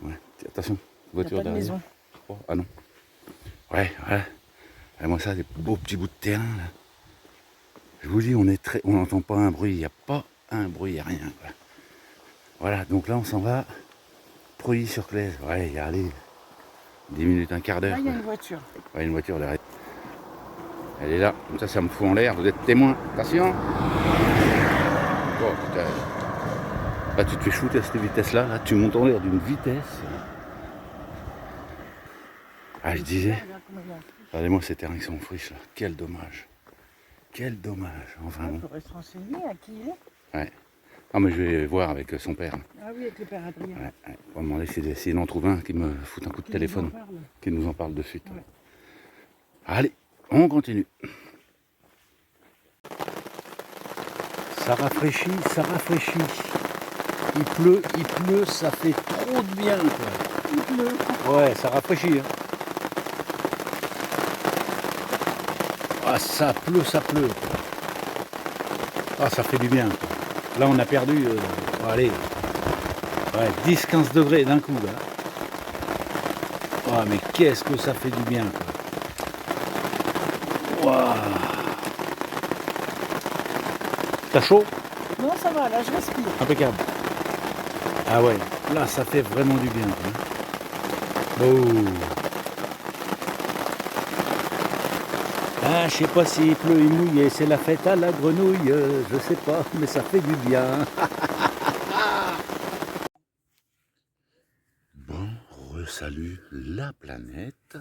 S1: Ouais. Attention,
S2: Il n'y a
S1: voiture
S2: pas de
S1: derrière.
S2: maison.
S1: Oh, ah non. Ouais, voilà. Regardez-moi ça, des beaux petits bouts de terrain là. Je vous dis, on n'entend pas un bruit, il n'y a pas un bruit, il n'y a rien, quoi. Voilà, donc là on s'en va. Preuilly-sur-Claise. Ouais, il y a allez, 10 minutes, un quart d'heure.
S2: Là, il y a
S1: quoi.
S2: une voiture.
S1: Ouais, une voiture derrière. Elle est là, comme ça me fout en l'air, vous êtes témoin. Attention. Oh putain. Là tu te fais shooter à cette vitesse-là, là, tu montes en l'air d'une vitesse. Ah, je disais,
S2: Regarde comment il y a.
S1: regardez-moi ces terrains qui sont en friche là, quel dommage. Quel dommage, enfin
S2: Il
S1: bon.
S2: faudrait se renseigner à qui il est.
S1: Ouais. Non mais je vais voir avec son père.
S2: Ah oui, avec le père Adrien.
S1: Ouais, ouais. On va demander s'il en trouve un qui me fout un coup de
S2: Qui
S1: téléphone,
S2: nous en parle.
S1: qui nous en parle de suite.
S2: Ouais.
S1: Allez, on continue. Ça rafraîchit, ça rafraîchit. Il pleut, ça fait trop de bien, quoi.
S2: Il pleut.
S1: Ouais, ça rafraîchit. Hein. Ah, ça pleut, quoi. Ah, ça fait du bien, quoi. Là, on a perdu, allez, ouais, 10-15 degrés d'un coup, là. Ah, mais qu'est-ce que ça fait du bien, quoi. Waouh. T'as chaud?
S2: Non, ça va, là, je respire.
S1: Impeccable. Ah ouais, là, ça fait vraiment du bien, quoi. Oh. Ah, je sais pas s'il pleut, il mouille, c'est la fête à la grenouille, je sais pas, mais ça fait du bien. Bon, re-salut la planète,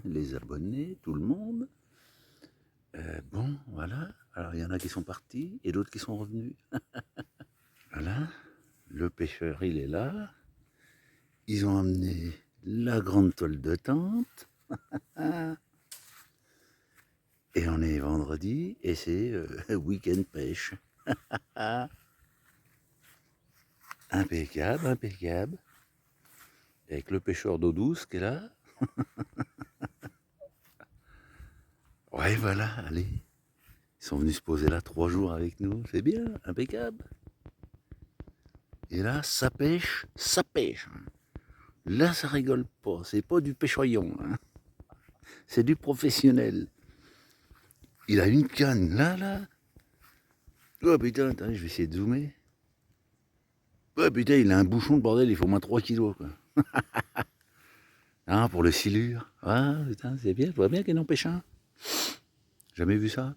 S1: les abonnés, tout le monde. Bon, voilà, alors il y en a qui sont partis et d'autres qui sont revenus. Voilà, le pêcheur il est là. Ils ont amené la grande toile de tente. Et on est vendredi et c'est week-end pêche. Impeccable, impeccable. Avec le pêcheur d'eau douce qui est là. Ouais, voilà, allez. Ils sont venus se poser là 3 jours avec nous. C'est bien, impeccable. Et là, ça pêche, ça pêche. Là, ça rigole pas. C'est pas du pêchoyon. Hein. C'est du professionnel. Il a une canne, là. Oh putain, attendez, je vais essayer de zoomer. Oh putain, il a un bouchon de bordel, il faut au moins 3 kilos, quoi. Ah, pour le silure. Ah, putain, c'est bien, je vois bien qu'il en pêche un. Jamais vu ça.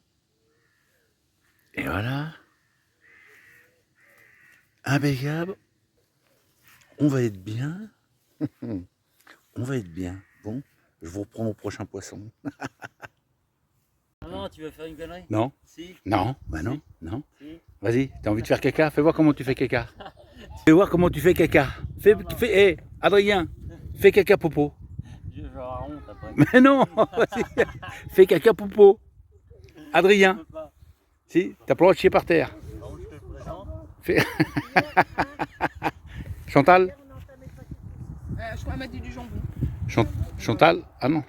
S1: Et voilà. Impeccable. On va être bien. On va être bien. Bon, je vous reprends au prochain poisson.
S6: Ah non, tu vas faire une connerie?
S1: Non?
S6: Si.
S1: Non, bah non, non.
S6: Si.
S1: Vas-y, t'as envie de faire caca? Fais voir comment tu fais caca. Fais voir comment tu fais caca. Hé, Adrien, fais caca popo.
S6: Je vais avoir honte après.
S1: Mais non, vas-y. Fais caca popo. Adrien,
S6: Je peux pas.
S1: si, t'as pas le droit de chier par terre.
S6: Alors, je te présente.
S1: Fais... Chantal?
S2: Je crois qu'elle m'a dit du jambon.
S1: Chantal? Ah non.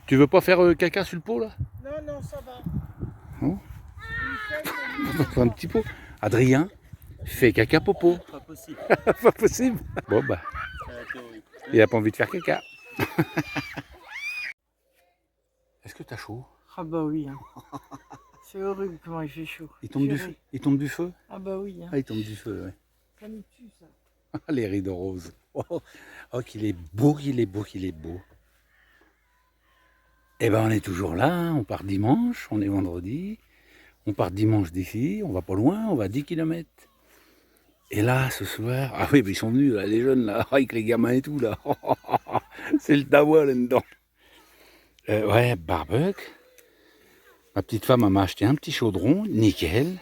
S1: Tu veux pas faire caca sur le pot là?
S2: Non, ça va.
S1: Non. Un petit pot. Adrien, fais caca popo.
S6: Pas possible.
S1: Pas possible. Bon bah,
S6: C'est la théorie.
S1: il a pas envie de faire caca. Est-ce que t'as chaud?
S2: Ah bah oui. Hein. C'est horrible comment il fait chaud.
S1: Il tombe du feu?
S2: Ah bah oui. Hein.
S1: Ah, il tombe du feu, ouais.
S2: Ça me tue ça.
S1: Les rideaux roses. Oh, oh, qu'il est beau, qu'il est beau, qu'il est beau. Eh ben, on est toujours là, hein. On part dimanche, on est vendredi. On part dimanche d'ici, on va pas loin, on va 10 km. Et là, ce soir, ah oui, mais ils sont venus, là, les jeunes, là, avec les gamins et tout, là. C'est le dawa, là-dedans. Ouais, barbecue. Ma petite femme m'a acheté un petit chaudron, nickel,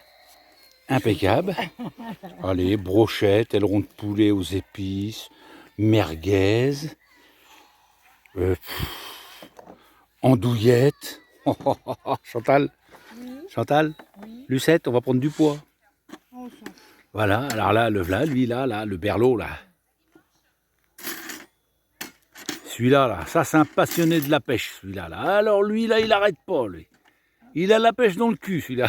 S1: impeccable. Allez, brochette, aileron de poulet aux épices, merguez, andouillette. Chantal, Chantal, Lucette, on va prendre du poids. Voilà, alors là, lui, là, le berlot, là. Celui-là, là, ça c'est un passionné de la pêche, celui-là. Là. Alors lui, là, il arrête pas, lui. Il a la pêche dans le cul, celui-là.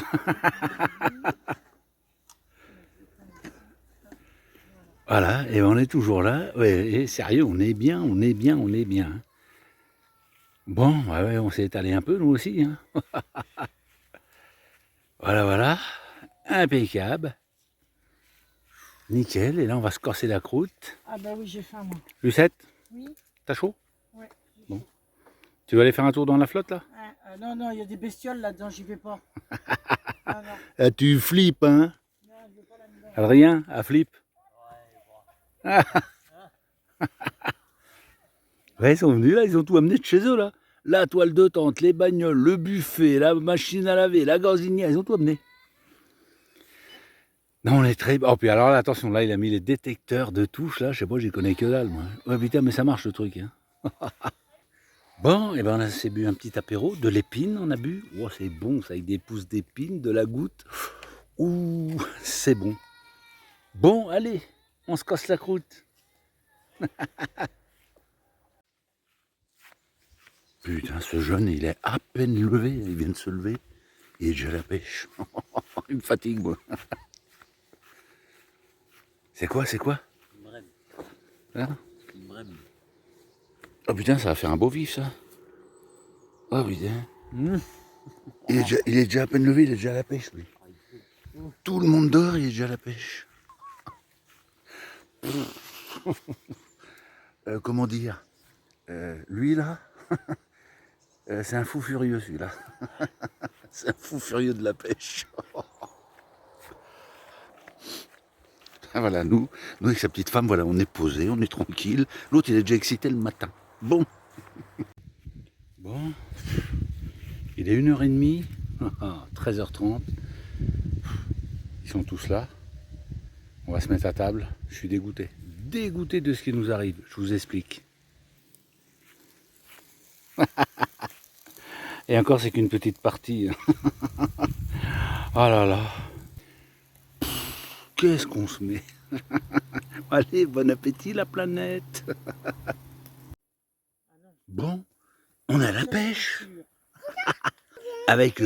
S1: Voilà, et on est toujours là. Ouais, et sérieux, on est bien, on est bien, on est bien. Bon, ouais, on s'est étalé un peu, nous aussi. Hein. Voilà, voilà. Impeccable. Nickel, et là, on va se corser la croûte.
S2: Ah bah oui, j'ai faim moi.
S1: Lucette,
S2: Oui.
S1: t'as chaud?
S2: Ouais.
S1: Bon. Tu vas aller faire un tour dans la flotte, là?
S2: Non, non, il y a des bestioles là-dedans, j'y vais pas. Non, non.
S1: Ah, tu flippes, hein?
S2: Non, je vais pas là-dedans.
S1: Adrien, à flip. Ouais, ils sont venus là, ils ont tout amené de chez eux là. La toile de tente, les bagnoles, le buffet, la machine à laver, la gazinière, ils ont tout amené. Non, on est très... Oh, puis alors là, attention, là, il a mis les détecteurs de touches, là, je sais pas, j'y connais que dalle, moi. Ouais, putain, mais ça marche, le truc, hein. Bon, et ben on s'est bu un petit apéro, de l'épine, on a bu. Oh, c'est bon, ça, avec des pousses d'épine, de la goutte. Ouh, c'est bon. Bon, allez, on se casse la croûte. Putain, ce jeune, il est à peine levé, il vient de se lever, il est déjà à la pêche. Il me fatigue, moi. C'est quoi, c'est quoi?
S6: Une brème.
S1: Hein?
S6: Une brème.
S1: Oh putain, ça va faire un beau vif, ça. Oh putain. Il est déjà à peine levé, il est déjà à la pêche, lui. Tout le monde dort, il est déjà à la pêche. Comment dire? Lui, là, c'est un fou furieux, celui-là. C'est un fou furieux de la pêche. Voilà, nous avec sa petite femme, voilà, on est posé, on est tranquille. L'autre, il est déjà excité le matin. Bon. Bon. Il est 1h30, 13h30. Ils sont tous là. On va se mettre à table. Je suis dégoûté. Dégoûté de ce qui nous arrive. Je vous explique. Et encore, c'est qu'une petite partie. Oh là là. Qu'est-ce qu'on se met? Allez, bon appétit la planète. Bon, on a la pêche. Avec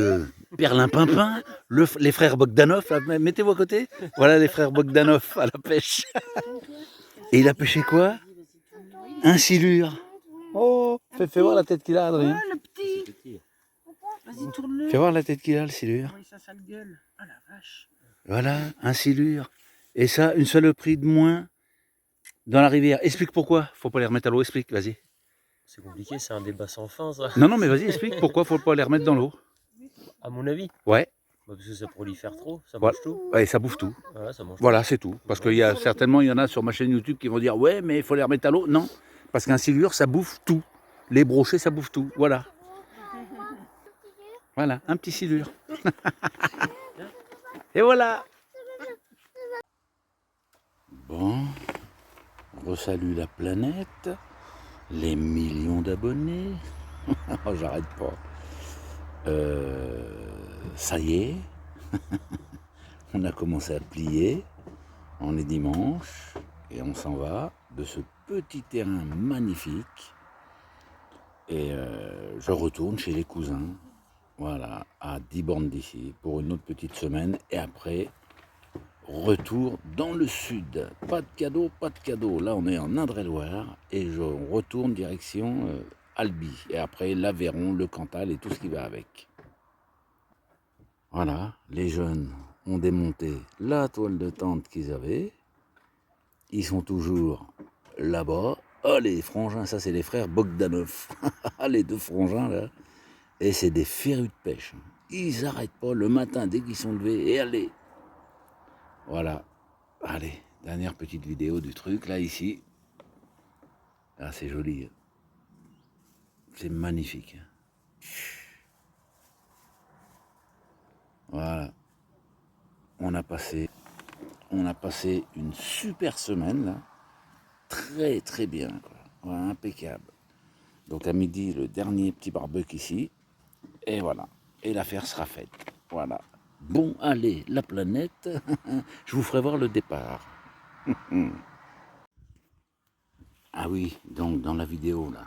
S1: Perlin Pimpin, les frères Bogdanov, là, mettez-vous à côté. Voilà les frères Bogdanov à la pêche. Et il a pêché quoi? Un silure. Oh, fais voir la tête qu'il a, Adrien.
S2: Le petit. Vas-y, tourne-le.
S1: Fais voir la tête qu'il a, le silure.
S2: Oui, ça sale gueule. Oh la vache.
S1: Voilà, un silure. Et ça, une saloperie de moins dans la rivière. Explique pourquoi. Faut pas les remettre à l'eau, explique, vas-y.
S6: C'est compliqué, c'est un débat sans fin, ça.
S1: Non, non, mais vas-y, explique pourquoi faut pas les remettre dans l'eau.
S6: À mon avis.
S1: Ouais,
S6: Bah, parce que ça prolifère trop, ça
S1: Voilà.
S6: mange tout.
S1: ouais, ça bouffe tout.
S6: Voilà, ça mange
S1: Voilà, c'est tout. Parce qu'il y a certainement, il y en a sur ma chaîne YouTube qui vont dire ouais, mais il faut les remettre à l'eau. Non, parce qu'un silure, ça bouffe tout. Les brochets, ça bouffe tout. Voilà. Voilà, un petit silure. Et voilà. Bon, on resalue la planète, les millions d'abonnés. Oh, j'arrête pas. Ça y est, on a commencé à plier. On est dimanche et on s'en va de ce petit terrain magnifique. Et je retourne chez les cousins, voilà, à 10 bornes d'ici, pour une autre petite semaine. Et après, retour dans le sud. Pas de cadeau, pas de cadeau. Là, on est en Indre-et-Loire et je retourne direction Albi. Et après, l'Aveyron, le Cantal et tout ce qui va avec. Voilà, les jeunes ont démonté la toile de tente qu'ils avaient. Ils sont toujours là-bas. Oh, les frangins, ça c'est les frères Bogdanov. Les deux frangins là. Et c'est des férus de pêche. Ils n'arrêtent pas le matin dès qu'ils sont levés. Et allez. Voilà. Allez, dernière petite vidéo du truc là ici. Ah, c'est joli. C'est magnifique. Voilà. On a passé une super semaine là. Très très bien, quoi. Voilà, impeccable. Donc à midi, le dernier petit barbecue ici. Et voilà. Et l'affaire sera faite. Voilà. Bon, allez, la planète. Je vous ferai voir le départ. Ah oui, donc dans la vidéo là,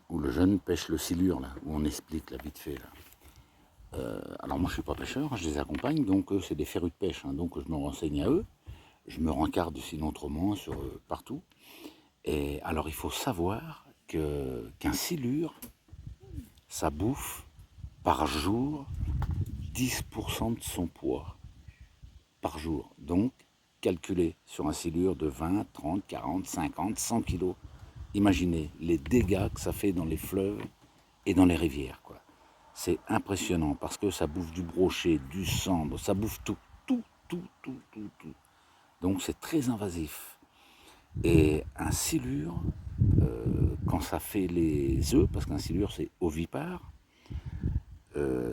S1: où le jeune pêche le silure là, où on explique là vite fait là. Alors moi je suis pas pêcheur, je les accompagne, donc eux c'est des férus de pêche, hein, donc je me renseigne à eux, je me rencarde sinon autrement sur partout. Et alors il faut savoir qu'un silure, ça bouffe par jour 10% de son poids par jour. Donc calculez sur un silure de 20, 30, 40, 50, 100 kilos. Imaginez les dégâts que ça fait dans les fleuves et dans les rivières, quoi. C'est impressionnant parce que ça bouffe du brochet, du cendre, ça bouffe tout. Donc c'est très invasif. Et un silure, quand ça fait les œufs, parce qu'un silure c'est ovipare,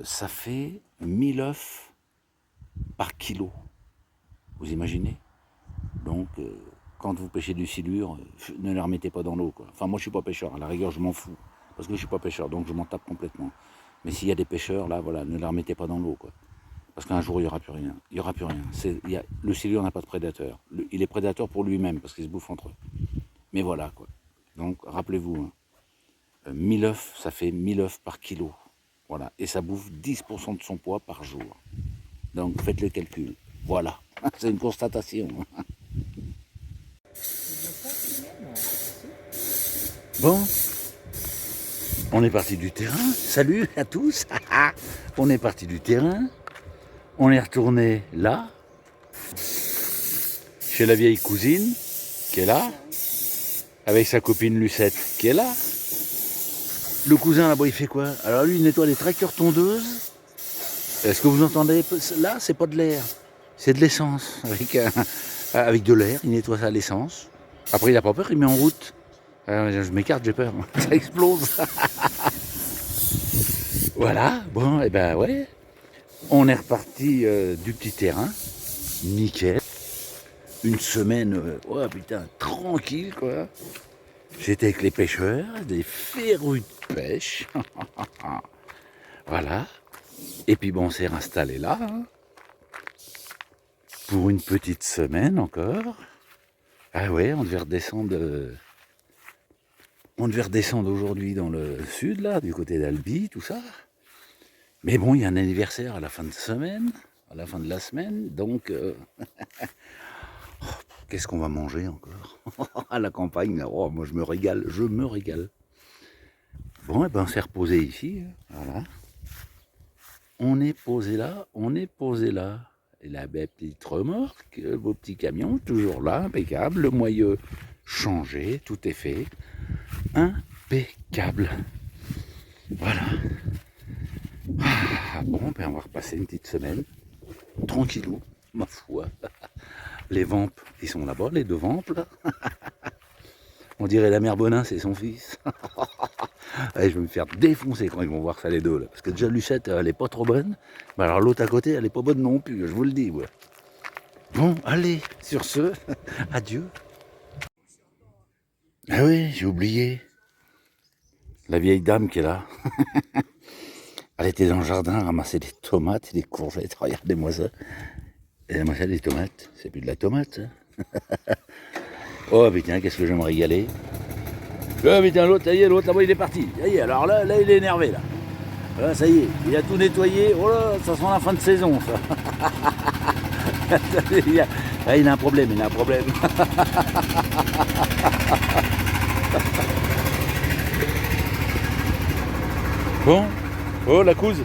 S1: ça fait 1000 œufs par kilo. Vous imaginez? Donc quand vous pêchez du silure, ne les remettez pas dans l'eau, quoi. Enfin moi je suis pas pêcheur, à la rigueur je m'en fous, parce que je suis pas pêcheur, donc je m'en tape complètement. Mais s'il y a des pêcheurs, là, voilà, ne les remettez pas dans l'eau, quoi. Parce qu'un jour, il n'y aura plus rien. Il n'y aura plus rien. Le silure n'a pas de prédateur. Il est prédateur pour lui-même, parce qu'il se bouffe entre eux. Mais voilà, quoi. Donc, rappelez-vous, hein, 1000 œufs, ça fait 1000 œufs par kilo. Voilà. Et ça bouffe 10% de son poids par jour. Donc, faites le calcul. Voilà. C'est une constatation. Bon. On est parti du terrain. Salut à tous. On est parti du terrain. On est retourné là, chez la vieille cousine qui est là, avec sa copine Lucette qui est là. Le cousin là-bas il fait quoi? Alors lui il nettoie les tracteurs tondeuses. Est-ce que vous entendez? Là c'est pas de l'air, c'est de l'essence. Avec de l'air, il nettoie ça à l'essence. Après il a pas peur, il met en route. Je m'écarte, j'ai peur, ça explose. Voilà, bon, et ben ouais, on est reparti du petit terrain, nickel. Une semaine, oh putain, tranquille quoi. J'étais avec les pêcheurs, des férus de pêche. Voilà, et puis bon, on s'est installé là, hein, pour une petite semaine encore. Ah ouais, on devait redescendre aujourd'hui dans le sud, là, du côté d'Albi, tout ça. Mais bon, il y a un anniversaire à la fin de semaine, à la fin de la semaine, donc... qu'est-ce qu'on va manger encore? À la campagne, là, oh, moi je me régale, Bon, et ben on s'est reposé ici, voilà. On est posé là, Et la belle petite remorque, le beau petit camion, toujours là, impeccable, le moyeu changé, tout est fait. Impeccable. Voilà. Bon, ben on va repasser une petite semaine. Tranquillou, ma foi. Les vampes, ils sont là-bas, les deux vampes, là. On dirait la mère Bonin, c'est son fils. Allez, je vais me faire défoncer quand ils vont voir ça, les deux, là. Parce que déjà, Lucette, elle est pas trop bonne. Mais alors, l'autre à côté, elle est pas bonne non plus, je vous le dis, ouais. Bon, allez, sur ce, adieu. Ah oui, j'ai oublié. La vieille dame qui est là. Elle était dans le jardin à ramasser des tomates et des courgettes. Regardez-moi ça. Et moi ça, des tomates. C'est plus de la tomate, ça. Oh putain, qu'est-ce que je vais me régaler. Oh putain, l'autre, ça y est, l'autre là-bas il est parti. Ça y est, alors là il est énervé là. Là, ça y est, il a tout nettoyé. Oh là, ça sent la fin de saison ça. Il a un problème, il a un problème. Bon, oh la couse.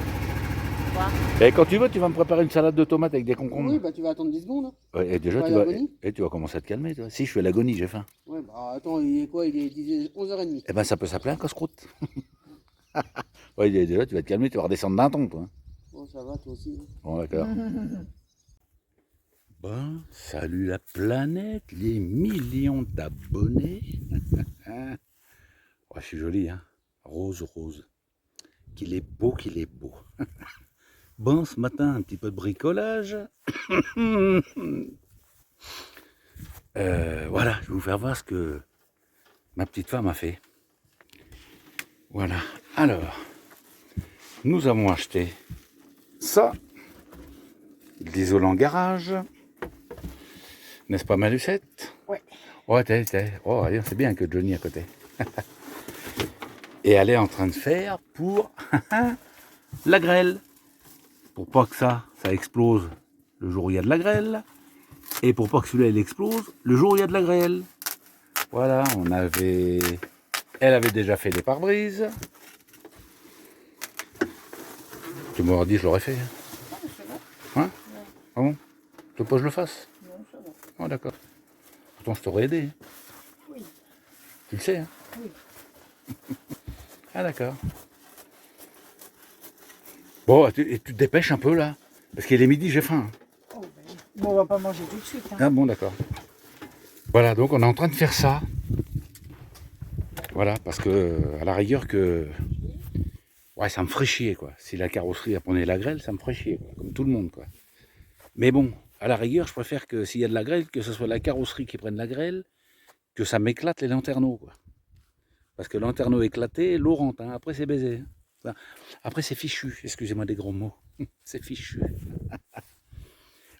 S1: Et quand tu veux, tu vas me préparer une salade de tomates avec des concombres.
S6: Oui, bah tu vas attendre 10 secondes. Hein.
S1: Ouais, et déjà,
S6: Pas
S1: tu vas,
S6: l'agonie
S1: et tu vas commencer à te calmer, toi. Si, je fais l'agonie, j'ai faim.
S6: Ouais, bah attends, il est quoi? Il est 11h30.
S1: Eh ben, ça peut s'appeler un casse-croûte. Ouais, déjà, tu vas te calmer, tu vas redescendre d'un ton, toi.
S6: Bon, ça va, toi aussi. Hein.
S1: Bon, d'accord. Bon, salut la planète, les millions d'abonnés. Oh, je suis joli, hein. Rose, rose. Qu'il est beau, qu'il est beau. Bon, ce matin, un petit peu de bricolage. Voilà, je vais vous faire voir ce que ma petite femme a fait. Voilà. Alors, nous avons acheté ça, de l'isolant garage. N'est-ce pas, Malucette?
S2: Ouais.
S1: Oh, oh, c'est bien que Johnny à côté. Et elle est en train de faire pour la grêle. Pour pas que ça explose le jour où il y a de la grêle. Et pour pas que celui-là il explose le jour où il y a de la grêle. Voilà, elle avait déjà fait des pare-brises. Tu m'aurais dit je l'aurais fait. Hein? Ah bon? Tu veux pas que je le fasse?
S2: Non, ça va.
S1: Oh d'accord. Pourtant je t'aurais aidé.
S2: Oui.
S1: Tu le sais, hein?
S2: Oui.
S1: Ah d'accord. Bon, tu te dépêches un peu là. Parce qu'il est midi, j'ai faim.
S2: Oh, ben, bon, on va pas manger tout de suite. Hein.
S1: Ah bon, d'accord. Voilà, donc on est en train de faire ça. Voilà, parce que à la rigueur que... Ouais, ça me ferait chier, quoi. Si la carrosserie a prenait la grêle, ça me ferait chier, quoi. Comme tout le monde, quoi. Mais bon, à la rigueur, je préfère que s'il y a de la grêle, que ce soit la carrosserie qui prenne la grêle, que ça m'éclate les lanterneaux, quoi. Parce que lanterneau éclaté, l'eau rentre, hein. Après c'est baisé. Enfin, après c'est fichu, excusez-moi des gros mots. C'est fichu.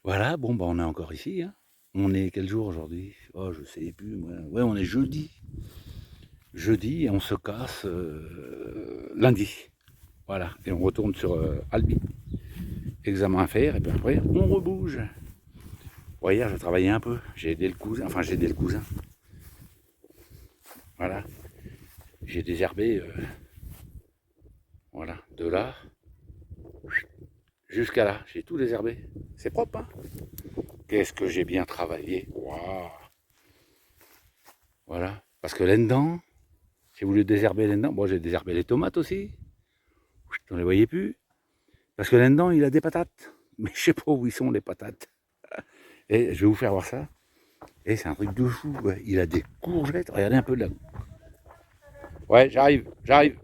S1: Voilà, bon, bah on est encore ici, hein. On est quel jour aujourd'hui? Oh, je sais plus, moi. Ouais, on est jeudi. Jeudi, et on se casse lundi. Voilà, et on retourne sur Albi. Examen à faire, et puis après, on rebouge. Ouais, hier, j'ai travaillé un peu. J'ai aidé le cousin, enfin, j'ai aidé le cousin. Voilà. J'ai désherbé, voilà, de là jusqu'à là. J'ai tout désherbé. C'est propre, hein? Qu'est-ce que j'ai bien travaillé. Waouh. Voilà. Parce que là-dedans, j'ai voulu désherber là-dedans. Bon, j'ai désherbé les tomates aussi. On ne les voyait plus. Parce que là-dedans, il a des patates. Mais je sais pas où ils sont, les patates. Et je vais vous faire voir ça. Et c'est un truc de fou. Ouais. Il a des courgettes. Regardez un peu là. Ouais, j'arrive. J'arrive.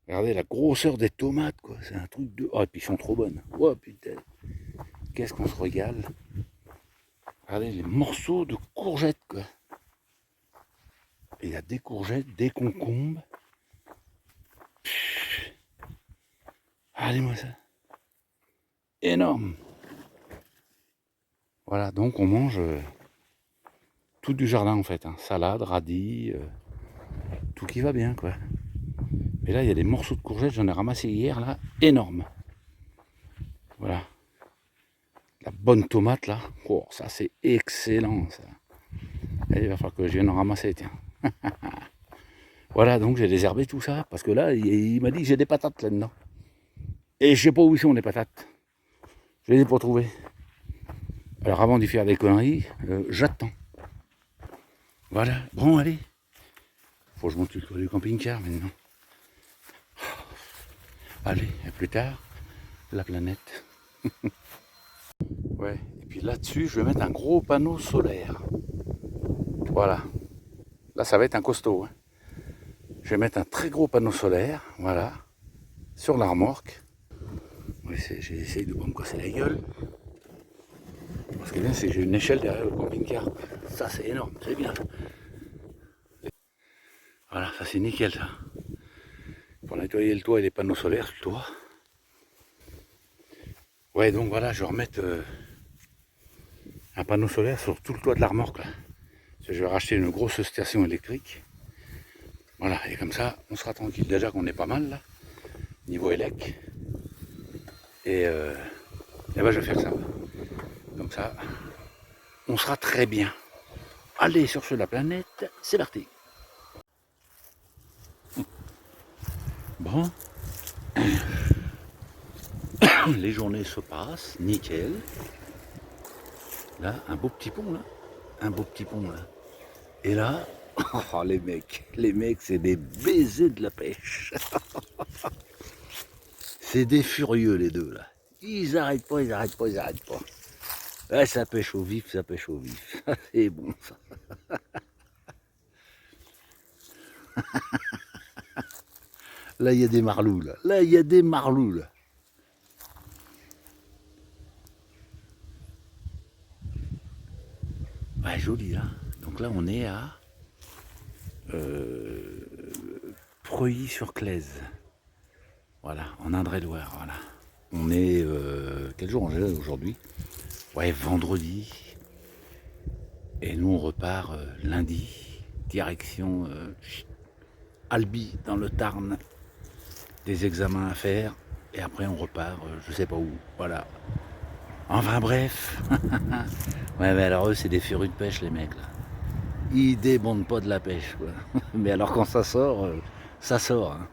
S1: Regardez la grosseur des tomates, quoi. C'est un truc de... Oh, et puis ils sont trop bonnes. Oh, putain. Qu'est-ce qu'on se régale. Regardez les morceaux de courgettes, quoi. Il y a des courgettes, des concombres. Regardez-moi ça. Énorme. Voilà, donc on mange tout du jardin, en fait. Hein. Salade, radis, tout qui va bien, quoi. Et là, il y a des morceaux de courgettes, j'en ai ramassé hier, là, énormes. Voilà. La bonne tomate, là. Oh, ça, c'est excellent, ça. Et il va falloir que je vienne en ramasser, tiens. Voilà, donc j'ai désherbé tout ça, parce que là, il m'a dit que j'ai des patates là-dedans. Et je sais pas où ils sont, les patates. Je les ai pas trouvées. Alors, avant d'y faire des conneries, j'attends. Voilà. Bon, allez. Faut que je monte sur le toit du camping-car, maintenant. Allez, à plus tard, la planète. Ouais, et puis là-dessus, je vais mettre un gros panneau solaire. Voilà. Là, ça va être un costaud. Hein. Je vais mettre un très gros panneau solaire, voilà, sur la remorque. Ouais, j'ai essayé de ne pas me casser la gueule. Ce qui est bien, c'est que j'ai une échelle derrière le camping-car. Ça, c'est énorme, c'est bien. Voilà, ça c'est nickel, ça. Pour nettoyer le toit et les panneaux solaires sur le toit. Ouais, donc voilà, je vais remettre un panneau solaire sur tout le toit de la remorque. Là. Je vais racheter une grosse station électrique. Voilà, et comme ça, on sera tranquille. Déjà qu'on est pas mal, là, niveau élec. Et ben je vais faire ça. Comme ça, on sera très bien. Allez, sur ce, la planète, c'est parti. Bon. Les journées se passent, nickel. Là, un beau petit pont, là. Un beau petit pont, là. Et là, oh, les mecs, c'est des baisers de la pêche. C'est des furieux, les deux, là. Ils arrêtent pas. Ouais, ça pêche au vif, C'est bon, ça. Là, il y a des marlous, là. Ouais, joli, là. Donc là, on est à Preuilly-sur-Claise. Voilà, en Indre-et-Loire, voilà. On est... quel jour on est aujourd'hui? Ouais, vendredi. Et nous, on repart lundi, direction Albi, dans le Tarn. Des examens à faire. Et après, on repart, je sais pas où. Voilà. Enfin, bref. Ouais, mais alors eux, c'est des férus de pêche, les mecs, là. Ils débondent pas de la pêche, quoi. Mais alors, quand ça sort, ça sort. Hein.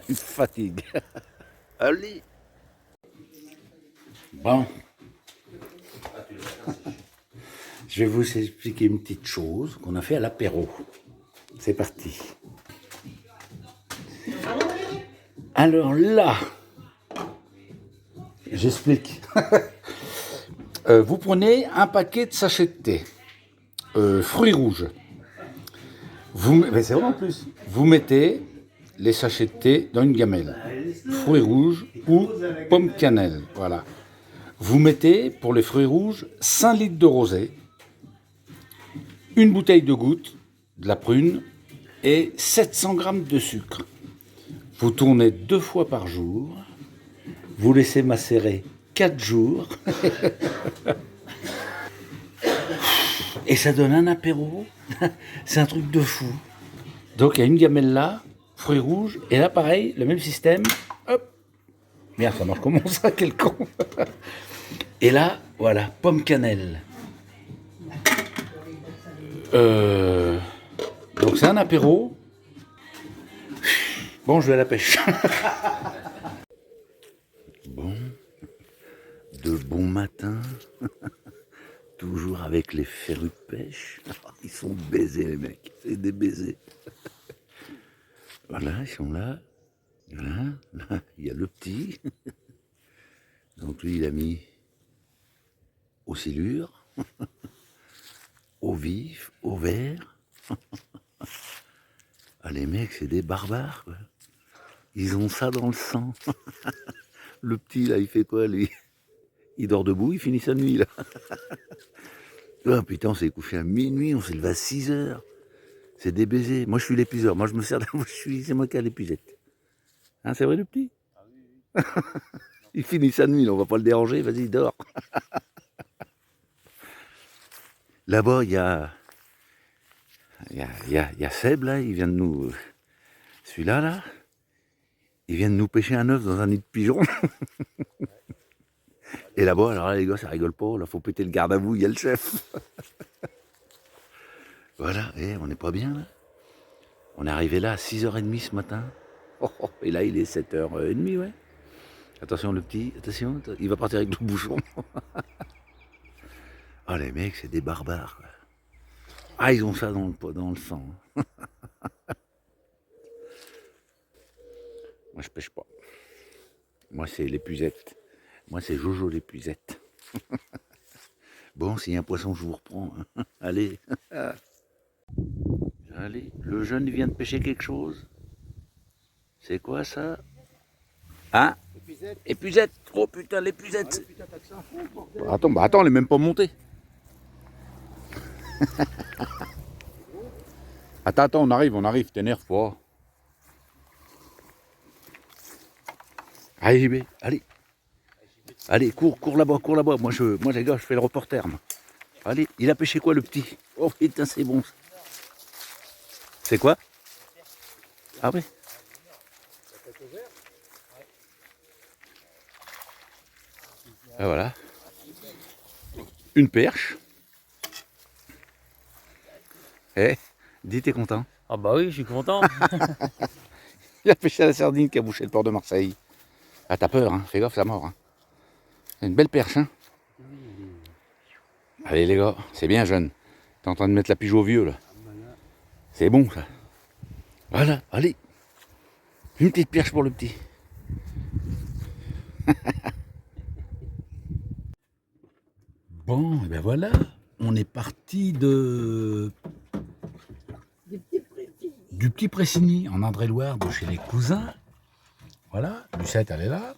S1: Une fatigue. Allez. Bon. Je vais vous expliquer une petite chose qu'on a fait à l'apéro. C'est parti. Alors là, j'explique. Vous prenez un paquet de sachets de thé, fruits rouges. Mais c'est vrai en plus. Vous mettez les sachets de thé dans une gamelle, fruits rouges ou pomme cannelle. Voilà. Vous mettez pour les fruits rouges 5 litres de rosé, une bouteille de goutte, de la prune et 700 g de sucre. Vous tournez 2 fois par jour. Vous laissez macérer 4 jours. Et ça donne un apéro. C'est un truc de fou. Donc il y a une gamelle là, fruits rouges, et là pareil, le même système. Hop. Merde, ça marche comment ça, quel con. Et là, voilà, pomme cannelle. Donc c'est un apéro. Bon, je vais à la pêche. Bon, de bon matin. Toujours avec les férus de pêche. Ils sont baisés, les mecs. C'est des baisers. Voilà, ils sont là. Voilà, là, il y a le petit. Donc lui, il a mis au silure, au vif, au vert. Ah, les mecs, c'est des barbares, quoi. Ils ont ça dans le sang. Le petit, là, il fait quoi, lui? Il dort debout, il finit sa nuit, là. Oh putain, on s'est couché à minuit, on s'est levé à 6 heures. C'est des baisers. Moi, je suis l'épuiseur. Moi, je me sers de... C'est moi qui ai l'épuisette. Hein, c'est vrai, le petit? Il finit sa nuit, là, on va pas le déranger. Vas-y, dors. Là-bas, il y a Seb, là, il vient de nous... Celui-là, là, il vient de nous pêcher un œuf dans un nid de pigeon. Et là-bas, alors là, les gars, ça rigole pas. Là, faut péter le garde à vous, il y a le chef. Voilà, et on n'est pas bien, là. On est arrivé là à 6h30 ce matin. Oh, et là, il est 7h30, ouais. Attention, le petit, attention, il va partir avec le bouchon. Ah, les mecs, c'est des barbares, quoi. Ah, ils ont ça dans le sang. Moi, je pêche pas. Moi, c'est l'épuisette. Moi, c'est Jojo l'épuisette. Bon, s'il y a un poisson, je vous reprends. Hein. Allez. Allez, le jeune, il vient de pêcher quelque chose. C'est quoi, ça? Hein? Épuisette. Oh, putain, l'épuisette. Attends, elle est même pas montée. Attends, on arrive, t'énerve pas. Allez, JB, allez. Allez, cours là-bas. Moi, les gars, je fais le reporter. Moi. Allez, il a pêché quoi, le petit? Oh, putain, c'est bon. C'est quoi? Ah oui. Et voilà. Une perche. Eh, dis t'es content.
S6: Ah bah oui, je suis content.
S1: Il a pêché à la sardine qui a bouché le port de Marseille. Ah t'as peur, hein, fais gaffe, ça mord. Hein. C'est une belle perche, hein. Allez les gars, c'est bien jeune. T'es en train de mettre la pige au vieux là. C'est bon ça. Voilà, allez. Une petite perche pour le petit. Bon, et ben voilà. On est parti du petit Pressigny en Indre-et-Loire, de chez les cousins. Voilà, Lucette elle est là.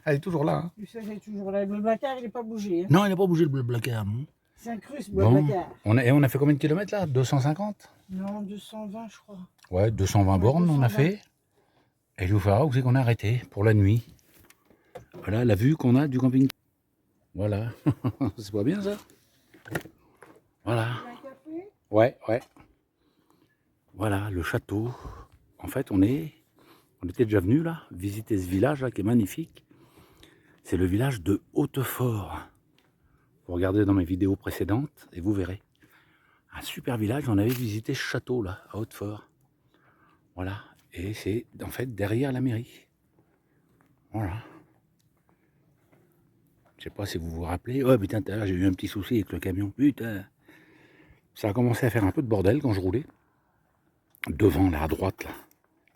S1: Elle est toujours là. Hein.
S2: Lucette est toujours là. Le blacard, il n'est pas bougé. Hein.
S1: Non, il n'a pas bougé le bleu blacard. Non.
S2: C'est un cru, ce
S1: Bon,
S2: blacard.
S1: on a fait combien de kilomètres là? 250?
S2: Non, 220, je crois.
S1: Ouais, 220
S2: Ouais,
S1: bornes on a
S2: 220.
S1: fait. Et je vous ferai où c'est qu'on a arrêté pour la nuit. Voilà la vue qu'on a du camping. Voilà. C'est pas bien ça? Voilà.
S2: Un café?
S1: Ouais, ouais. Voilà, le château. En fait, on était déjà venu là, visiter ce village là qui est magnifique. C'est le village de Hautefort. Vous regardez dans mes vidéos précédentes et vous verrez. Un super village, on avait visité ce château là, à Hautefort. Voilà. Et c'est en fait derrière la mairie. Voilà. Je sais pas si vous vous rappelez. Oh putain, tout à l'heure j'ai eu un petit souci avec le camion. Putain. Ça a commencé à faire un peu de bordel quand je roulais. Devant là, à droite là.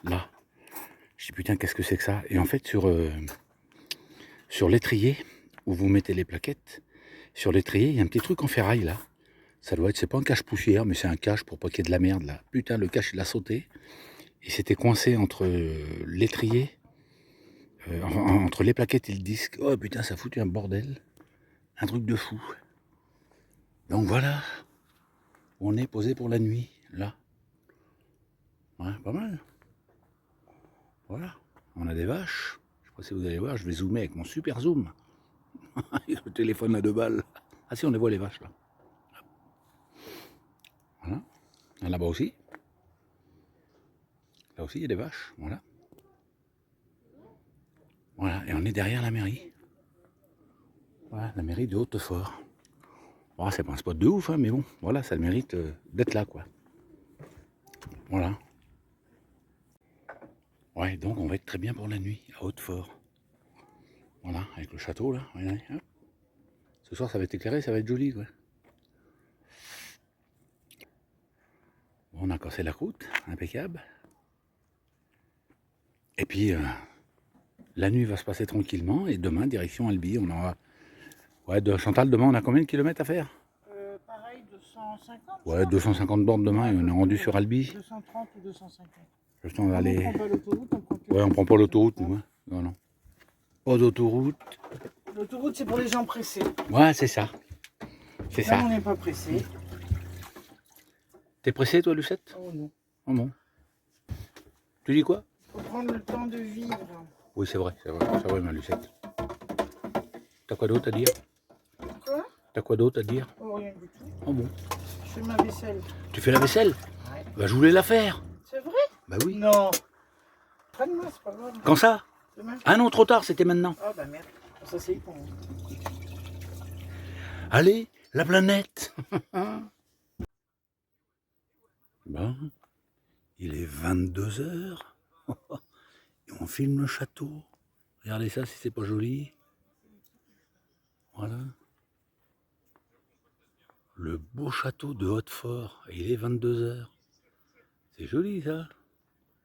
S1: Là. Je dis putain, qu'est-ce que c'est que ça? Et en fait sur l'étrier, où vous mettez les plaquettes, sur l'étrier, il y a un petit truc en ferraille là. Ça doit être, c'est pas un cache-poussière, mais c'est un cache pour pas qu'il y ait de la merde là. Putain, le cache il a sauté. Il s'était coincé entre l'étrier, entre les plaquettes et le disque. Oh putain, ça foutu un bordel. Un truc de fou. Donc voilà. On est posé pour la nuit, là. Ouais, pas mal. Voilà. On a des vaches. Je sais pas si vous allez voir, je vais zoomer avec mon super zoom. Le téléphone à 2 balles. Ah si, on les voit les vaches là. Voilà. Et là-bas aussi. Là aussi, il y a des vaches. Voilà. Voilà. Et on est derrière la mairie. Voilà, la mairie de Hautefort. Bon, c'est pas un spot de ouf, hein, mais bon, voilà, ça mérite d'être là, quoi. Voilà. Ouais, donc on va être très bien pour la nuit, à Hautefort. Voilà, avec le château, là. Regardez, hop. Ce soir, ça va être éclairé, ça va être joli, quoi. Bon, on a cassé la croûte, impeccable. Et puis, la nuit va se passer tranquillement, et demain, direction Albi, on aura... Ouais, de Chantal, demain, on a combien de kilomètres à faire?
S2: Pareil, 250.
S1: Ouais, 250 bornes demain, et on est rendu sur Albi.
S2: 230 ou 250.
S1: Juste, on va aller...
S2: On prend pas l'autoroute, on prend que...
S1: Ouais, on prend pas l'autoroute, nous. Hein. Non, non. Pas d'autoroute.
S2: L'autoroute, c'est pour les gens pressés.
S1: Ouais, c'est ça. C'est
S2: Là,
S1: ça.
S2: on n'est pas pressé.
S1: T'es pressé, toi, Lucette?
S2: Oh non.
S1: Oh bon. Tu dis quoi?
S2: Faut prendre le temps de vivre.
S1: Oui, c'est vrai, ma Lucette. T'as quoi d'autre à dire?
S2: Quoi?
S1: T'as quoi d'autre à dire?
S2: Oh, rien du tout.
S1: Oh bon.
S2: Je fais ma vaisselle.
S1: Tu fais la vaisselle?
S2: Ouais.
S1: Bah, je voulais la faire.
S2: C'est vrai?
S1: Bah oui.
S2: Non. Prends-moi, c'est pas grave.
S1: Quand ça?
S2: Demain.
S1: Ah non, trop tard, c'était maintenant.
S2: Ah bah merde. Ça c'est con.
S1: Allez, la planète. Bon, il est 22h. Et on filme le château. Regardez ça si c'est pas joli. Voilà. Le beau château de Hautefort. Et il est 22h. C'est joli ça.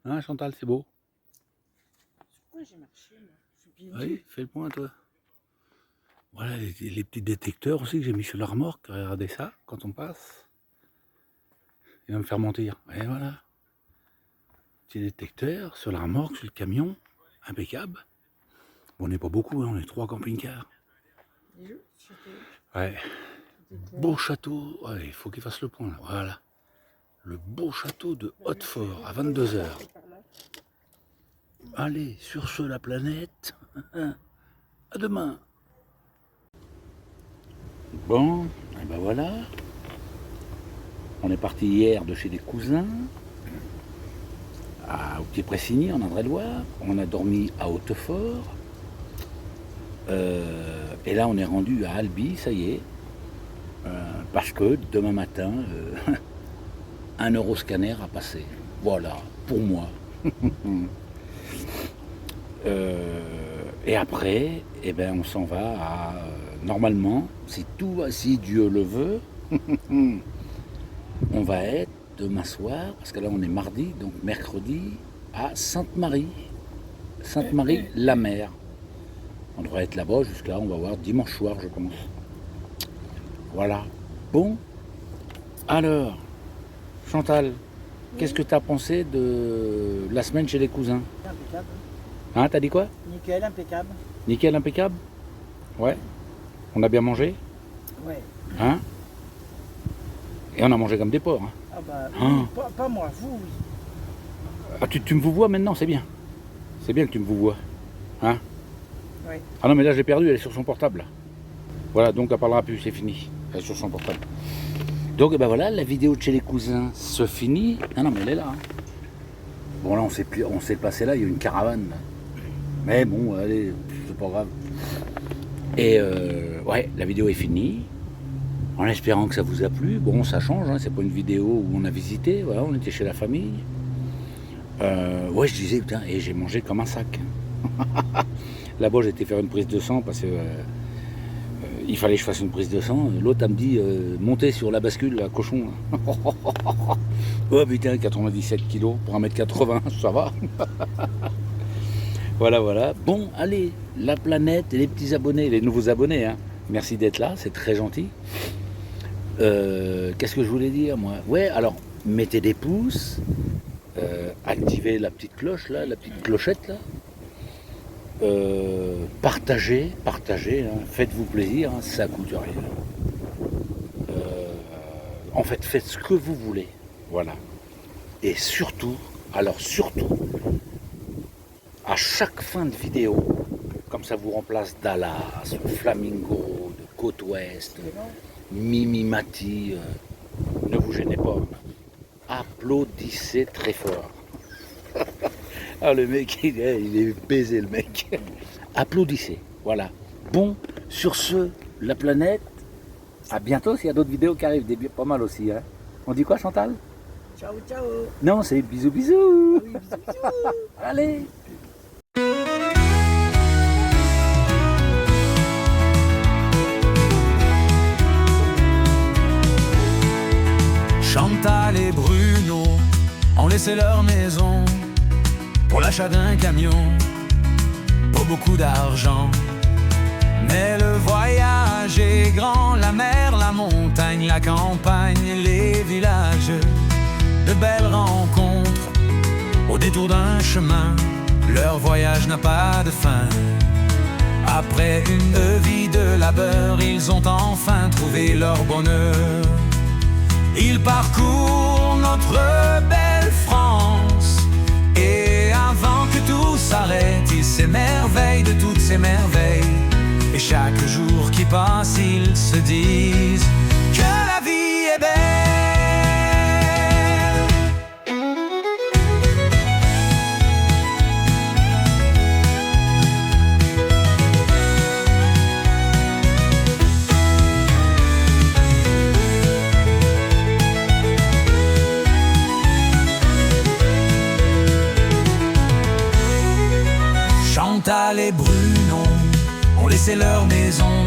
S1: Hein Chantal, c'est beau.
S2: Pourquoi j'ai marché moi? Je suis pieds nus.
S1: Oui, fais le point toi. Voilà les petits détecteurs aussi que j'ai mis sur la remorque. Regardez ça quand on passe. Il va me faire mentir. Et voilà. Petit détecteur sur la remorque, sur le camion. Impeccable. Bon, on n'est pas beaucoup, hein, on est 3 camping-cars. Ouais. Beau château. Ouais, il faut qu'il fasse le point là. Voilà. Le beau château de Hautefort à 22h. Allez, sur ce, la planète. À demain. Bon, et ben voilà. On est parti hier de chez des cousins, au Petit Pressigny, en Indre-et-Loire. On a dormi à Hautefort. Et là, on est rendu à Albi, ça y est. Parce que demain matin, un Euroscanner a passé. Voilà, pour moi. Et après, eh ben, on s'en va à, normalement, si Dieu le veut, on va être demain soir, parce que là on est mardi, donc mercredi, à Sainte-Marie. Sainte-Marie-la-Mer. On devrait être là-bas jusqu'à, on va voir, dimanche soir, je pense. Voilà. Bon. Alors, Chantal, qu'est-ce que tu as pensé de la semaine chez les cousins?
S2: Impeccable.
S1: Hein, t'as dit quoi?
S2: Nickel, impeccable.
S1: Nickel, impeccable? Ouais. On a bien mangé?
S2: Ouais.
S1: Hein? Et on a mangé comme des porcs. Hein?
S2: Ah bah,
S1: Hein?
S2: pas moi, vous, oui.
S1: Ah, tu me vous vois maintenant, c'est bien. C'est bien que tu me vous vois. Hein?
S2: Oui.
S1: Ah non, mais là, j'ai perdu, elle est sur son portable. Là. Voilà, donc elle parlera plus, c'est fini. Elle est sur son portable. Donc, ben voilà, la vidéo de chez les cousins se finit. Ah non, mais elle est là. Hein. Bon, là, on s'est passé là, il y a une caravane. Là. Mais bon, allez, c'est pas grave. Et ouais, la vidéo est finie. En espérant que ça vous a plu. Bon, ça change, hein, c'est pas une vidéo où on a visité. Voilà, on était chez la famille. Ouais, je disais, putain, et j'ai mangé comme un sac. Là-bas, j'étais faire une prise de sang parce que il fallait que je fasse une prise de sang. L'autre, elle me dit, montez sur la bascule, la cochon. Oh putain, 97 kilos pour 1m80, ça va. Voilà. Bon, allez, la planète et les petits abonnés, les nouveaux abonnés, hein. Merci d'être là, c'est très gentil. Qu'est-ce que je voulais dire, moi? Ouais, alors, mettez des pouces, activez la petite cloche, là, la petite clochette, là. Partagez, hein, faites-vous plaisir, hein, ça coûte rien. En fait, faites ce que vous voulez, voilà. Et surtout, à chaque fin de vidéo, comme ça vous remplace Dallas, Flamingo, de Côte Ouest, Mimi Mati, ne vous gênez pas, applaudissez très fort. Ah, le mec, il est baisé, le mec. Applaudissez, voilà. Bon, sur ce, la planète, à bientôt, s'il y a d'autres vidéos qui arrivent, pas mal aussi. Hein. On dit quoi, Chantal?
S2: Ciao, ciao.
S1: Non, c'est bisous, bisous.
S2: Ah oui, bisous.
S1: Allez.
S8: Chantal et Bruno ont laissé leur maison pour l'achat d'un camion, pas beaucoup d'argent. Mais le voyage est grand, la mer, la montagne, la campagne, les villages, de belles rencontres au détour d'un chemin. Leur voyage n'a pas de fin. Après une vie de labeur, ils ont enfin trouvé leur bonheur. Ils parcourent notre belle France, et avant que tout s'arrête, ils s'émerveillent de toutes ces merveilles. Et chaque jour qui passe, ils se disent que la vie est belle. Chantal et Bruno ont laissé leur maison